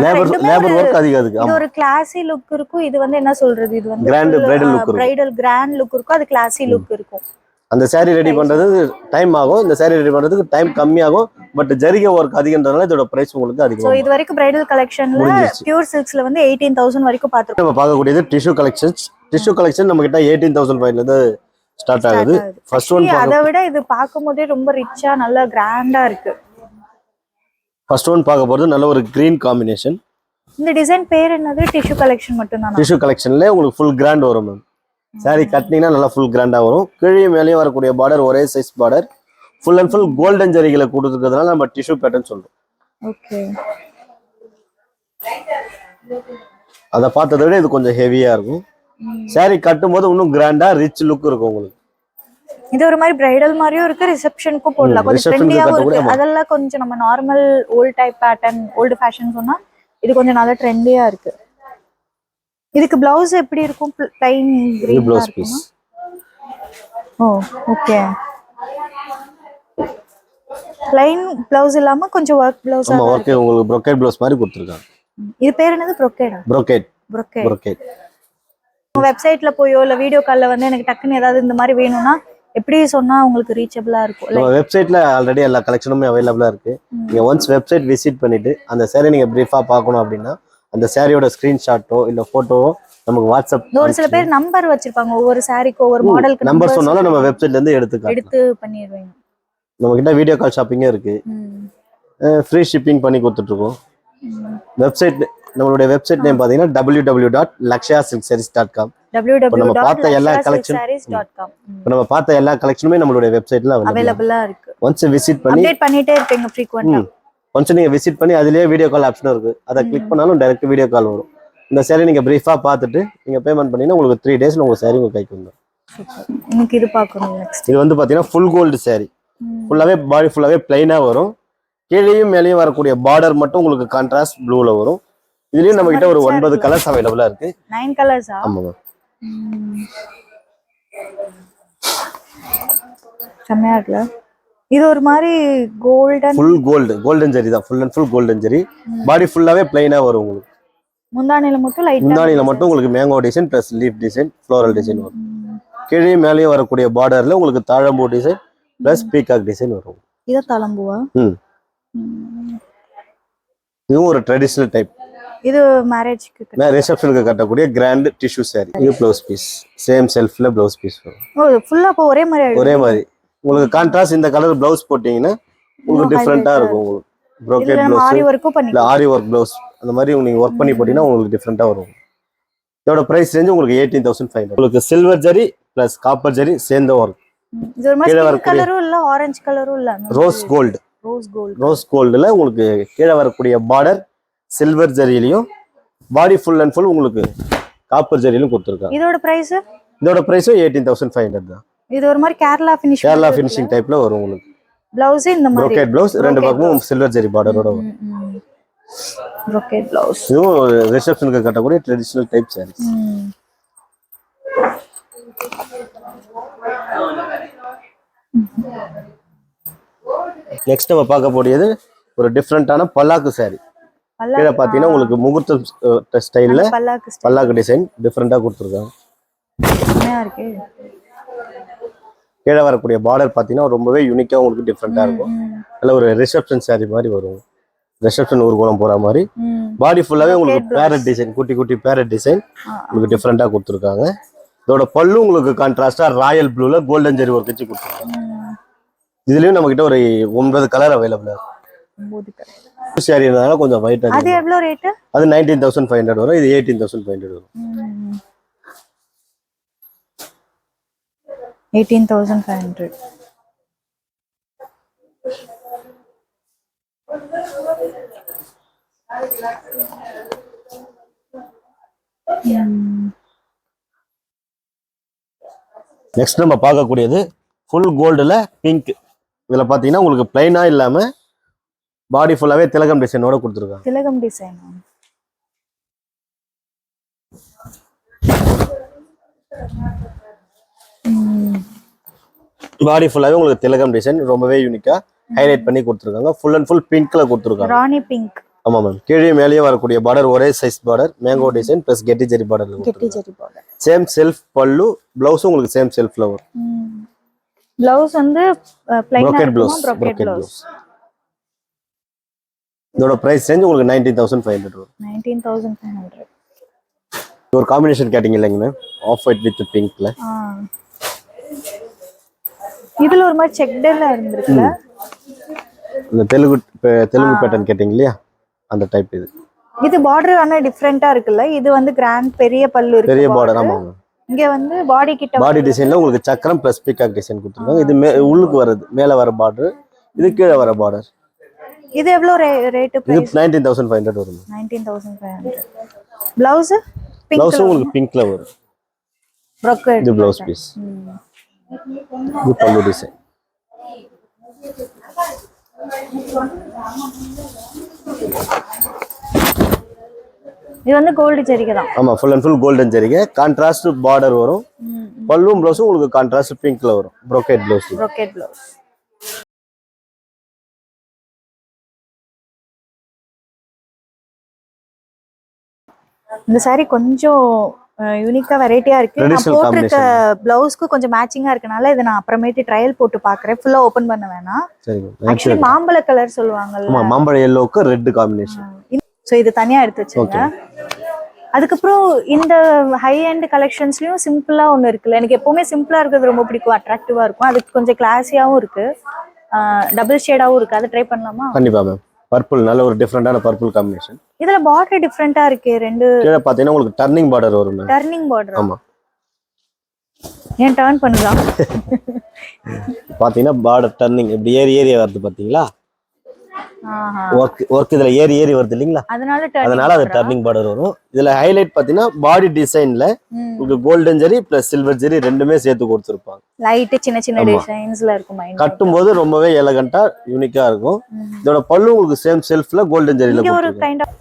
லேபர் வர்க் அதிகம். அதுக்கு இது ஒரு கிளாசி லுக் இருக்கும். இது வந்து என்ன சொல்றது, இது வந்து கிராண்ட் பிரைடல் லுக் இருக்கும். பிரைடல் கிராண்ட் லுக் இருக்கும், அது கிளாசி லுக் இருக்கும். அந்த saree ரெடி பண்றது டைம் ஆகும், இந்த saree ரெடி பண்றதுக்கு டைம் கம்மியாகும். பட் ஜரிகை ஒர்க் அதிகன்றதால இதோட பிரைஸ் உங்களுக்கு அதிகம். சோ இது வரைக்கும் பிரைடல் கலெக்ஷன்ல பியூர் சில்க்ஸ்ல வந்து 18,000 வரைக்கும் பாத்துறோம். நம்ம பார்க்கக்கூடியது டிஷ்யூ கலெக்ஷன்ஸ். டிஷ்யூ கலெக்ஷன் நம்ம கிட்ட 18,500 இருந்து ஸ்டார்ட் ஆகுது. ஃபர்ஸ்ட் ஒன் அதை விட இது பாக்கும்போதே ரொம்ப ரிச்சா நல்ல கிராண்டா இருக்கு. ஃபர்ஸ்ட் ஒன் பார்க்க போறது நல்ல ஒரு கிரீன் காம்பினேஷன். இந்த டிசைன் பேர் என்னது? டிஷ்யூ கலெக்ஷன் மட்டும் தான். டிஷ்யூ கலெக்ஷன்ல உங்களுக்கு ஃபுல் கிராண்ட் வரும் மேம். saree கட்டினீங்கன்னா நல்லா ஃபுல் கிராண்டா வரும். கீழே மேலேயும் வரக்கூடிய பார்டர் ஒரே size border, full and full golden ஜரிகளை கொடுத்துருக்கிறதுனால நம்ம டிஷ்யூ பேட்டர்ன் சொல்றோம். ஓகே, அதை பார்த்ததை விட இது கொஞ்சம் ஹெவியா இருக்கும். saree கட்டும் போது இன்னும் கிராண்டா ரிச் லுக் இருக்கும் உங்களுக்கு. இது ஒரு மாதிரி பிரைடல் மாதிரியும் இருக்கு, ரிசப்ஷனுக்கும் போடலாம். கொஞ்சம் ட்ரெண்டியாவும் இருக்கு. அதெல்லாம் கொஞ்சம் நம்ம normal old type pattern, old fashion சொன்னா இது கொஞ்சம் நல்ல ட்ரெண்டியா இருக்கு. இதுக்கு பிளவுஸ் எப்படி இருக்கும்? Plain green blouse piece. Oh okay, plain blouse இல்லாம கொஞ்சம் வர்க் பிளவுஸ். ஆமா, வர்க் உங்களுக்கு brocade ப்ளவுஸ் மாதிரி கொடுத்திருக்காங்க. இது பேர் என்னது? brocade. brocade brocade. brocade உங்க வெப்சைட்ல போயோ இல்ல வீடியோ கால்ல வந்து எனக்கு டக்குன்னு ஏதாவது இந்த மாதிரி வேணும்னா எப்படி சொன்னா உங்களுக்கு ரீச்சபிளா இருக்கும்? நம்ம வெப்சைட்ல ஆல்ரெடி எல்லா கலெக்ஷனுமே அவைலபிளா இருக்கு. நீங்க ஒன்ஸ் வெப்சைட் விசிட் பண்ணிட்டு அந்த saree நீங்க பிரீஃபா பார்க்கணும் அப்படின்னா அந்த சாரியோட ஸ்கிரீன்ஷாட்டோ இல்ல போட்டோவோ நமக்கு வாட்ஸ்அப். ஒரு சில பேர் நம்பர் வச்சிருப்பாங்க, ஒவ்வொரு சாரிக்கு ஒவ்வொரு மாடலுக்கு நம்பர் சொன்னாலும் நம்ம வெப்சைட்ல இருந்து எடுத்து பண்ணிடுவீங்க. நம்ம கிட்ட வீடியோ கால் ஷாப்பிங்கே இருக்கு. ஃப்ரீ ஷிப்பிங் பண்ணி கொடுத்துட்டு இருக்கோம். வெப்சைட் நம்மளுடைய வெப்சைட் நேம் பாத்தீங்கன்னா www.lakshayasilksarees.com. நம்ம பார்த்த எல்லா கலெக்ஷன் நம்ம பார்த்த எல்லா கலெக்ஷனுமே நம்மளுடைய வெப்சைட்ல அவைலபிளா இருக்கு. ஒன்ஸ் விசிட் பண்ணி அப்டேட் பண்ணிட்டே இருப்பீங்க ஃப்ரீக்வென்ட்டா. ஒன்ஸ் நீங்க விசிட் பண்ணி அதுலயே வீடியோ கால் ஆப்ஷன் இருக்கு, அதை கிளிக் பண்ணாலும் டைரக்ட் வீடியோ கால் வரும். இந்த saree நீங்க பிரீஃபா பார்த்துட்டு நீங்க பேமெண்ட் பண்ணீங்கன்னா உங்களுக்கு 3 daysல உங்க saree உங்க கைக்கு வந்துடும். எனக்கு இது பார்க்கணும் நெக்ஸ்ட். இது வந்து பாத்தீங்கன்னா ஃபுல் கோல்டு saree, ஃபுல்லாவே பாடி ஃபுல்லாவே பிளைனா வரும். கீழேயும் மேலேயும் வரக்கூடிய பார்டர் மட்டும் உங்களுக்கு கான்ட்ராஸ்ட் ப்ளூல வரும். இதுலயும் நம்ம கிட்ட ஒரு 9 கலர்ஸ் அவைலபிளா இருக்கு. 9 கலர்ஸா? ஆமாங்க. செமையா இருக்குல. இது ஒரு மாதிரி ஃபுல் கோல்டன் ஜரி தான், full and full golden zari. Body ஃபுல்லாவே பிளைனா வரும் உங்களுக்கு. முந்தானில மட்டும் லைட்டா, முந்தானில மட்டும் உங்களுக்கு mango design plus leaf design, floral design வரும். கீழே மேலேயும் வரக்கூடிய பார்டர்ல உங்களுக்கு தாழம்பூ டிசைன் பிளஸ் பீகாக் டிசைன் வரும். இது தாழம்பூவா? இதுவும் ஒரு ட்ரெடிஷனல் டைப். இது மேரேஜ்க்கு ரிசப்ஷனுக்கு கட்டக்கூடிய கிராண்ட் டிஷ்யூ saree. இது ப்ளவுஸ் பீஸ், சேம் செல்ஃப்ல ப்ளவுஸ் பீஸ் வரும். ஓ ஃபுல்லா அப்ப ஒரே மாதிரி உங்களுக்கு கான்ட்ராஸ்ட் இந்த கலர் ப்ளவுஸ் போட்டீங்கன்னா உங்களுக்கு டிஃபரெண்டா இருக்கும். உங்களுக்கு brocade ப்ளவுஸ் ப்ளவுஸ் ஆரி வர்க்கும் பண்ணி இல்ல ஆரி ஒர்க் ப்ளவுஸ் அந்த மாதிரி நீங்க ஒர்க் பண்ணி போட்டீங்கன்னா உங்களுக்கு டிஃபரெண்டா வரும். இதோட பிரைஸ் ரேஞ்ச் உங்களுக்கு 18,500. உங்களுக்கு silver zari plus copper zari சேர்ந்த ஒர்க். இது ஒரு மாதிரி பிங்க் கலரும் இல்ல ஆரஞ்சு கலரும் இல்ல, ரோஸ் கோல்டுல உங்களுக்கு கீழே வரக்கூடிய பார்டர் சில்வர் ஜரியிலையும் பாடி ஃபுல் அண்ட் ஃபுல் உங்களுக்கு காப்பர் ஜரியிலும் கொடுத்துருக்காங்க. இதோட பிரைஸ்? இதோட பிரைஸும் 18,500 தான். இது ஒரு மாதிரி கேரளா ஃபினிஷிங் டைப்ல வரும் உங்களுக்கு. ப்ளவுஸ் இந்த மாதிரி brocade ப்ளவுஸ், ரெண்டு பக்கமும் சில்வர் ஜரி பார்டரோட வரும். brocade blouse. இதுவும் ரிசப்ஷனுக்கு கட்டக்கூடிய ட்ரெடிஷனல் டைப் sarees. நெக்ஸ்ட் நம்ம பார்க்க போடியது ஒரு டிஃப்ரெண்டான பல்லாக்கு saree. கீழே பார்த்தீங்கன்னா உங்களுக்கு முகூர்த்த ஸ்டைல்ல பல்லாக்கு டிசைன் டிஃப்ரெண்டா கொடுத்துருக்காங்க. கீழே வரக்கூடிய பார்டர் பார்த்தீங்கன்னா ரொம்பவே யூனிக்கா உங்களுக்கு டிஃப்ரெண்டா இருக்கும். நல்ல ஒரு ரிசப்ஷன் saree மாதிரி வரும். ரிசப்ஷன் ஊர்வலம் போற மாதிரி பாடி ஃபுல்லாவே உங்களுக்கு பேரட் டிசைன், குட்டி குட்டி பேரட் டிசைன் உங்களுக்கு டிஃப்ரெண்டா கொடுத்துருக்காங்க. இதோட பல்லு உங்களுக்கு கான்ட்ராஸ்டா ராயல் ப்ளூல கோல்டன் ஜெரி ஒர்க் வச்சு கொடுத்துருக்காங்க. இதுலயும் நம்ம கிட்ட ஒரு 9 கலர் அவைலபிளா இருக்கு. 9 கலர். சாரினால கொஞ்சம் வைட். அது எவ்வளவு ரேட்? அது 19,500 வரும். இது 18,500 வரும். 18,500. நெக்ஸ்ட் நம்ம பார்க்கக்கூடியது ஃபுல் கோல்டுல பிங்க். இதுல பாத்தீங்கன்னா உங்களுக்கு பிளைனா இல்லாம பாடி ஃபுல்லாவே திலகம் டிசைனோட கொடுத்துருக்காங்க. திலகம் டிசைன். பாடி ஃபுல்லாவே உங்களுக்கு திலகம் டிசைன் ரொம்பவே யூனிக்கா ஹைலைட் பண்ணி கொடுத்துருக்காங்க. ஃபுல் அண்ட் ஃபுல் பிங்க்ல கொடுத்துருக்காங்க. ராணி பிங்க். ஆமா மேம். கீழே மேலேயே வரக்கூடிய பார்டர் ஒரே size border, mango design plus கெட்டி ஜெரி பார்டர்ல. கெட்டி ஜெரி பார்டர். சேம் செல்ஃப் பல்லு, பிளவுஸ் உங்களுக்கு சேம் செல்ஃப்ல வரும். பிளவுஸ் வந்து பிளைனா இருக்கும். brocade blouse. இதோட பிரைஸ் ரேஞ்ச் உங்களுக்கு 19,500 வரும். 19,500. ஒரு காம்பினேஷன் கேட்டிங் இல்லைங்க மேம், ஆஃப் ஒயிட் வித் பிங்க்ல. இதுல ஒரு மாதிரி செக்டர்ல இருந்திருக்குல. இந்த தெலுங்கு பேட்டர்ன் கேட்டிங் இல்லையா, அந்த டைப் இது. இது பார்டர் ஆனா டிஃபரெண்டா இருக்குல்ல. இது வந்து கிராண்ட் பெரிய பல்லு இருக்கு. பெரிய பார்டர். ஆமாங்க. இங்க வந்து பாடி கிட்ட பாடி டிசைன்ல உங்களுக்கு சக்கரம் பிளஸ் பீகாக் டிசைன் கொடுத்துருக்காங்க. இது உள்ளுக்கு வருது, மேல வர பார்டர், இது கீழே வர பார்டர். இது எவ்வளவு ரேட்? இது 19,500 வரும். 19,500. பிளவுஸ் பிளவுஸ் உங்களுக்கு பிங்க்ல வரும். brocade. இது பிளவுஸ் பீஸ். இது பல்லு டிசைன். இது வந்து கோல்டு ஜரிகை தான். ஆமா, ஃபுல் அண்ட் ஃபுல் கோல்டன் ஜரிகை. கான்ட்ராஸ்ட் பார்டர் வரும். பல்லும் ப்ளவுஸும் உங்களுக்கு கான்ட்ராஸ்ட் பிங்க்ல வரும். brocade blouse. இந்த saree கொஞ்சம் யூனிக்கா வெரைட்டியா இருக்கு. நான் Traditional போட்டிருக்க பிளவுஸ்க்கு கொஞ்சம் மேட்சிங்கா இருக்கனால இதை நான் அப்புறமேட்டு ட்ரையல் போட்டு பாக்குறேன். ஃபுல்லா ஓபன் பண்ண வேணாம். சரி ஆக்சுவலி மாம்பழ கலர் சொல்லுவாங்கல்ல. ஆமா, மாம்பழ எல்லோக்கு ரெட் காம்பினேஷன். சோ இது தனியா எடுத்து வச்சுங்க. அதுக்கப்புறம் இந்த ஹை எண்ட் கலெக்ஷன்ஸ்லயும் சிம்பிளா ஒன்று இருக்குல்ல, எனக்கு எப்பவுமே சிம்பிளா இருக்கிறது ரொம்ப பிடிக்கும், அட்ராக்டிவா இருக்கும். அதுக்கு கொஞ்சம் கிளாஸியாவும் இருக்கு, டபுள் ஷேடாவும் இருக்கு. அதை ட்ரை பண்ணலாமா? கண்டிப்பா மேம். பர்பிள் நல்ல ஒரு டிஃபரெண்டான பர்பிள் காம்பினேஷன். இதுல பார்டர் டிஃபரெண்டா இருக்கு. ரெண்டு கீழே பாத்தீங்கன்னா உங்களுக்கு டர்னிங் பார்டர் வரும் மேம். Turning border. ஆமா, ஏன் டர்ன் பண்ணலாம்? பாத்தீங்கன்னா பார்டர் டர்னிங் இப்படி ஏறி ஏறி வருது பாத்தீங்களா? ஒர்க் இதுல ஏறி ஏறி வருது இல்லீங்களா, அதனால அது டர்னிங் பார்டர் வரும். இதுல ஹைலைட் பாத்தீங்கன்னா பாடி டிசைன்ல உங்களுக்கு கோல்டன் ஜெரி பிளஸ் சில்வர் ஜெரி ரெண்டுமே சேர்த்து கொடுத்துருப்பாங்க. லைட் சின்ன சின்ன டிசைன்ஸ்ல இருக்கும். கட்டும் போது ரொம்பவே எலகண்டா யூனிக்கா இருக்கும். இதோட பல்லு உங்களுக்கு சேம் செல்ஃப்ல கோல்டன் ஜெரில ஒரு கைண்ட் ஆஃப்.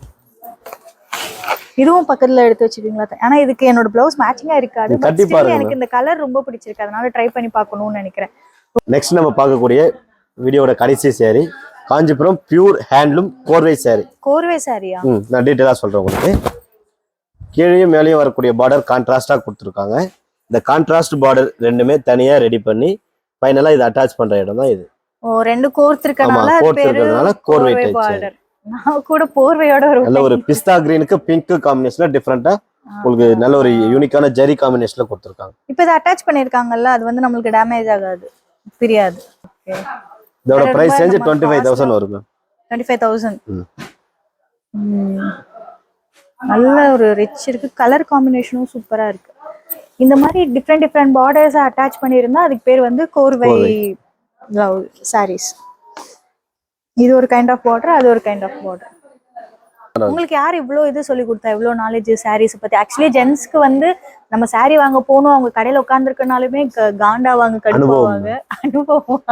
இதுவும் பக்கத்துல எடுத்து வச்சிருக்கீங்களா? ஆனா இதுக்கு என்னோட பிளவுஸ் மேட்சிங்கா இருக்காது. எனக்கு இந்த கலர் ரொம்ப பிடிச்சிருக்கு, அதனால ட்ரை பண்ணி பார்க்கணும்னு நினைக்கிறேன். நெக்ஸ்ட் நம்ம பார்க்கக்கூடிய வீடியோட கடைசி saree காஞ்சிபுரம் பியூர் ஹேண்ட்லூம் கோர்வை saree. கோர்வை சாரியா? நான் டீட்டெயிலா சொல்றேன் உங்களுக்கு. கீழே மேலேயும் வரக்கூடிய பார்டர் கான்ட்ராஸ்டா கொடுத்துருக்காங்க. இந்த கான்ட்ராஸ்ட் பார்டர் ரெண்டுமே தனியா ரெடி பண்ணி ஃபைனலா இது அட்டாச் பண்ற இடம் தான் இது. ஓ, ரெண்டு கோர்த்திருக்கனால கோர்வை டைப். நான் கூட போர்வையோட நல்ல ஒரு பிஸ்தா கிரீனுக்கு பிங்க் காம்பினேஷன்ல டிஃபரெண்டா உங்களுக்கு நல்ல ஒரு யூனிக்கான ஜெரி காம்பினேஷன்ல கொடுத்துருக்காங்க. இப்போ இத அட்டாச் பண்ணிருக்காங்கல்ல, அது வந்து நமக்கு டேமேஜ் ஆகாது, பிரியாது. ஓகே, இதோட பிரைஸ் ரேஞ்ச் 25000 வரும் மேம். 25000. நல்ல ஒரு ரிச் இருக்கு, கலர் காம்பினேஷனும் சூப்பரா இருக்கு. இந்த மாதிரி டிஃப்ரெண்ட் பார்டர்ஸ் அட்டாச் பண்ணியிருந்தா அதுக்கு பேர் வந்து கோர்வை சாரீஸ். இது ஒரு கைண்ட் ஆஃப் பார்டர், அது ஒரு கைண்ட் ஆஃப் பார்டர். உங்களுக்கு யார் இவ்வளோ இது சொல்லி கொடுத்தா, இவ்வளோ நாலேஜ் சாரீஸ் பத்தி? ஆக்சுவலி ஜென்ஸ்க்கு வந்து நம்ம சாரீ வாங்க போகணும், அவங்க கடையில உட்காந்துருக்கனாலுமே காண்டா வாங்க கடுப்பாவாங்க, அனுபவம்.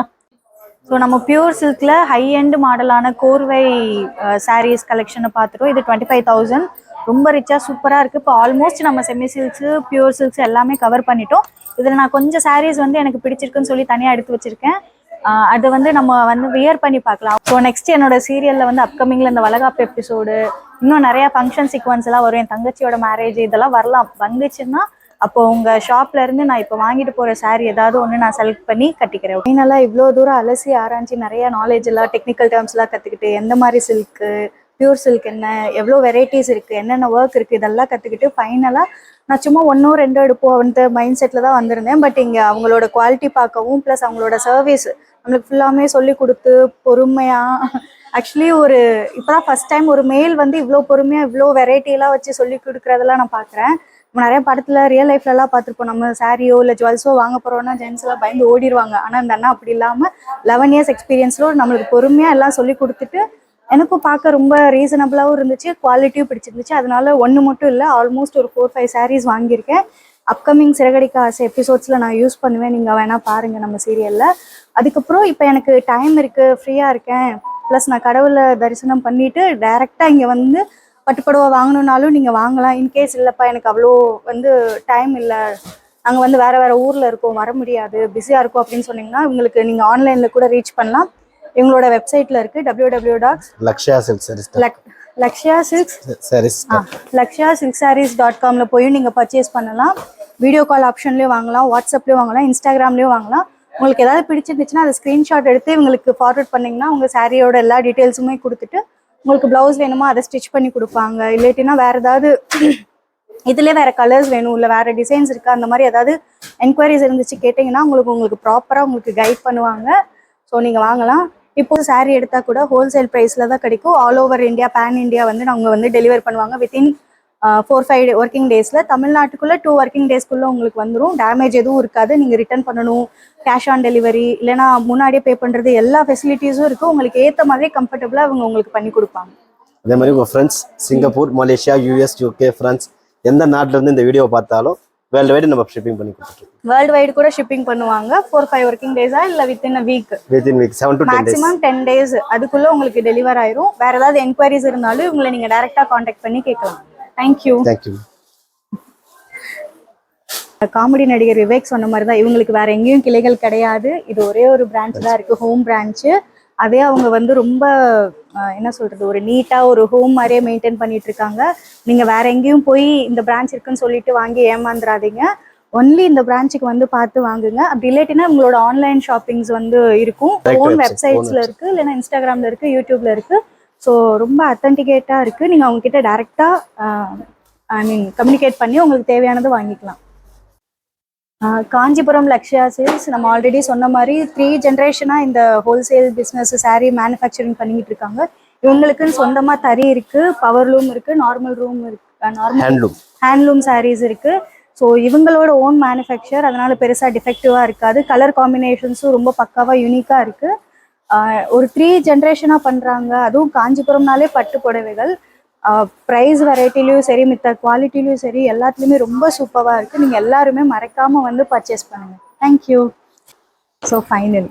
ஸோ நம்ம பியூர் சில்க்ல ஹை எண்ட் மாடலான கோர்வை சாரீஸ் கலெக்ஷனை பார்த்துட்டோம். இது 25000, ரொம்ப ரிச்சா சூப்பரா இருக்கு. இப்போ ஆல்மோஸ்ட் நம்ம செமி சில்க்ஸ் பியூர் சில்க்ஸ் எல்லாமே கவர் பண்ணிட்டோம். இதுல நான் கொஞ்சம் சாரீஸ் வந்து எனக்கு பிடிச்சிருக்குன்னு சொல்லி தனியா எடுத்து வச்சிருக்கேன். அது வந்து நம்ம வந்து வியர் பண்ணி பார்க்கலாம். ஸோ நெக்ஸ்ட் என்னோட சீரியல்ல வந்து அப்கமிங்ல இந்த வளகாப்பு எபிசோடு, இன்னும் நிறைய ஃபங்க்ஷன் சீக்வன்ஸ் எல்லாம் வரும். என் தங்கச்சியோட மேரேஜ் இதெல்லாம் வரலாம். வந்துச்சுன்னா அப்போ உங்க ஷாப்ல இருந்து நான் இப்போ வாங்கிட்டு போற saree ஏதாவது ஒன்று நான் செலக்ட் பண்ணி கட்டிக்கிறேன். ஃபைனலா இவ்வளோ தூரம் அலசி ஆராய்ச்சி நிறைய நாலேஜ் எல்லாம் டெக்னிக்கல் டேர்ம்ஸ் எல்லாம் கத்துக்கிட்டு, எந்த மாதிரி சில்க்கு பியூர் சில்க் என்ன, எவ்வளோ வெரைட்டிஸ் இருக்கு, என்னென்ன ஒர்க் இருக்கு, இதெல்லாம் கத்துக்கிட்டு ஃபைனலா நான் சும்மா 1 or 2 எடுப்போம் அந்த மைண்ட் செட்ல தான் வந்திருந்தேன். பட் இங்க அவங்களோட குவாலிட்டி பார்க்கவும் ப்ளஸ் அவங்களோட சர்வீஸ் நம்மளுக்கு ஃபுல்லாமே சொல்லி கொடுத்து பொறுமையா, ஆக்சுவலி ஒரு இப்போதான் ஃபர்ஸ்ட் டைம் ஒரு மேல் வந்து இவ்வளோ பொறுமையா இவ்வளோ வெரைட்டியெல்லாம் வச்சு சொல்லி கொடுக்குறதெல்லாம் நான் பார்க்குறேன். நம்ம நிறைய படத்துல ரியல் லைஃப்லலாம் பார்த்துருப்போம். நம்ம சாரியோ இல்லை ஜுவல்ஸோ வாங்க போறோம்னா ஜென்ஸ் எல்லாம் பயந்து ஓடிடுவாங்க. ஆனால் இந்த அண்ணா அப்படி இல்லாமல் 11 years எக்ஸ்பீரியன்ஸ்ல நம்மளுக்கு பொறுமையா எல்லாம் சொல்லி கொடுத்துட்டு எனக்கும் பார்க்க ரொம்ப ரீசனபிளாகவும் இருந்துச்சு, குவாலிட்டியும் பிடிச்சிருந்துச்சு. அதனால ஒன்று மட்டும் இல்லை, ஆல்மோஸ்ட் ஒரு 4-5 sarees வாங்கியிருக்கேன். அப்கமிங் சிறகடிக்க ஆசை எபிசோட்ஸில் நான் யூஸ் பண்ணுவேன், நீங்கள் வேணால் பாருங்கள் நம்ம சீரியலில். அதுக்கப்புறம் இப்போ எனக்கு டைம் இருக்குது, ஃப்ரீயாக இருக்கேன், ப்ளஸ் நான் கடவுளை தரிசனம் பண்ணிவிட்டு டைரெக்டாக இங்கே வந்து பட்டுப்படவை வாங்கணுன்னாலும் நீங்கள் வாங்கலாம். இன்கேஸ் இல்லைப்பா எனக்கு அவ்வளோ வந்து டைம் இல்லை, நாங்கள் வந்து வேறு ஊரில் இருக்கோம், வர முடியாது, பிஸியாக இருக்கும் அப்படின்னு சொன்னீங்கன்னா உங்களுக்கு நீங்கள் ஆன்லைனில் கூட ரீச் பண்ணலாம். இவங்களோட வெப்சைட்ல இருக்கு www.lakshasilksarees.com போய் நீங்க பர்ச்சேஸ் பண்ணலாம். வீடியோ கால் ஆப்ஷன்லயும் வாங்கலாம், வாட்ஸ்அப்லயும் வாங்கலாம், இன்ஸ்டாகிராம்லயும் வாங்கலாம். உங்களுக்கு ஏதாவது பிடிச்சிருந்துச்சுன்னா அதை ஸ்கிரீன்ஷாட் எடுத்து இவங்களுக்கு ஃபார்வர்ட் பண்ணீங்கன்னா உங்க சாரியோட எல்லா டீட்டெயில்ஸுமே கொடுத்துட்டு உங்களுக்கு பிளவுஸ் வேணுமோ அதை ஸ்டிச் பண்ணி கொடுப்பாங்க. இல்லாட்டினா வேற ஏதாவது இதுல வேற கலர்ஸ் வேணும் இல்லை வேற டிசைன்ஸ் இருக்கா, அந்த மாதிரி ஏதாவது என்கொயரிஸ் இருந்துச்சு கேட்டிங்கன்னா உங்களுக்கு ப்ராப்பரா உங்களுக்கு கைட் பண்ணுவாங்க. ஸோ நீங்க வாங்கலாம். இப்போ சாரீ எடுத்தா கூட ஹோல்சேல் ப்ரைஸ்ல தான் கிடைக்கும். All over India, pan India வந்து அவங்க வந்து டெலிவர் பண்ணுவாங்க வித்தின் 4-5 ஒர்க்கிங் டேஸ்ல. தமிழ்நாட்டுக்குள்ள 2 ஒர்க்கிங் டேஸ்க்குள்ள உங்களுக்கு வந்துடும். டேமேஜ் எதுவும் இருக்காது. நீங்க ரிட்டர்ன் பண்ணணும், கேஷ் ஆன் டெலிவரி இல்லைன்னா முன்னாடியே பே பண்றது, எல்லா ஃபெசிலிட்டிஸும் இருக்கு. உங்களுக்கு ஏற்ற மாதிரி கம்ஃபர்டபுளா அவங்க உங்களுக்கு பண்ணி கொடுப்பாங்க. அதே மாதிரி உங்க friends Singapore, Malaysia, US, UK, France எந்த நாட்டுல இருந்து இந்த வீடியோ பார்த்தாலும் வேர்ல்டு வைடு நம்ம ஷிப்பிங் பண்ணி கொடுத்துருக்கோம். வேர்ல்டு வைடு கூட ஷிப்பிங் பண்ணுவாங்க. 4-5 ஒர்க்கிங் டேஸா இல்ல within week 7 to 10 maximum 10 days அதுக்குள்ள உங்களுக்கு டெலிவர் ஆயிரும். வேற ஏதாவது என்கொயரிஸ் இருந்தாலும் உங்களை நீங்க டைரக்டா காண்டாக்ட் பண்ணி கேட்கலாம். தேங்க்யூ. காமெடி நடிகர் விவேக் சொன்ன மாதிரி தான், இவங்களுக்கு வேற எங்கேயும் கிளைகள் கிடையாது. இது ஒரே ஒரு பிரான்ச் தான் இருக்கு, ஹோம் பிரான்ச். அதே அவங்க வந்து ரொம்ப என்ன சொல்கிறது, ஒரு நீட்டாக ஒரு ஹோம் மாதிரியே மெயின்டைன் பண்ணிட்டு இருக்காங்க. நீங்கள் வேற எங்கேயும் போய் இந்த பிரான்ச் இருக்குன்னு சொல்லிட்டு வாங்கி ஏமாந்துடாதீங்க. ஒன்லி இந்த பிரான்ச்சுக்கு வந்து பார்த்து வாங்குங்க. அப்படி இல்லாட்டினா உங்களோட ஆன்லைன் ஷாப்பிங்ஸ் வந்து இருக்கும். ஓன் வெப்சைட்ஸில் இருக்குது, இல்லைன்னா இன்ஸ்டாகிராமில் இருக்குது, யூடியூப்ல இருக்குது. ஸோ ரொம்ப அத்தன்டிகேட்டாக இருக்குது. நீங்கள் அவங்கக்கிட்ட டேரெக்டாக ஐ மீன் கம்யூனிகேட் பண்ணி உங்களுக்கு தேவையானது வாங்கிக்கலாம். காஞ்சிபுரம் லக்ஷ்யா சேல்ஸ் நம்ம ஆல்ரெடி சொன்ன மாதிரி 3 ஜென்ரேஷனாக இந்த ஹோல்சேல் பிஸ்னஸ் சாரீ மேனுஃபேக்சரிங் பண்ணிக்கிட்டு இருக்காங்க. இவங்களுக்குன்னு சொந்தமாக தறி இருக்குது, பவர் லூம் இருக்குது, நார்மல் ரூம் இருக்குது, நார்மல் ஹேண்ட்லூம் சாரீஸ் இருக்குது. ஸோ இவங்களோட ஓன் மேனுஃபேக்சர், அதனால பெருசாக டிஃபெக்டிவாக இருக்காது. கலர் காம்பினேஷன்ஸும் ரொம்ப பக்காவாக யூனிக்காக இருக்குது. ஒரு 3 ஜென்ரேஷனாக பண்ணுறாங்க. அதுவும் காஞ்சிபுரம்னாலே பட்டு புடவைகள். ப்ரைஸ் வெரைட்டிலையும் சரி, மித்த குவாலிட்டிலையும் சரி, எல்லாத்துலேயுமே ரொம்ப சூப்பராக இருக்குது. நீங்கள் எல்லாருமே மறக்காமல் வந்து பர்ச்சேஸ் பண்ணுங்கள். தேங்க்யூ. So final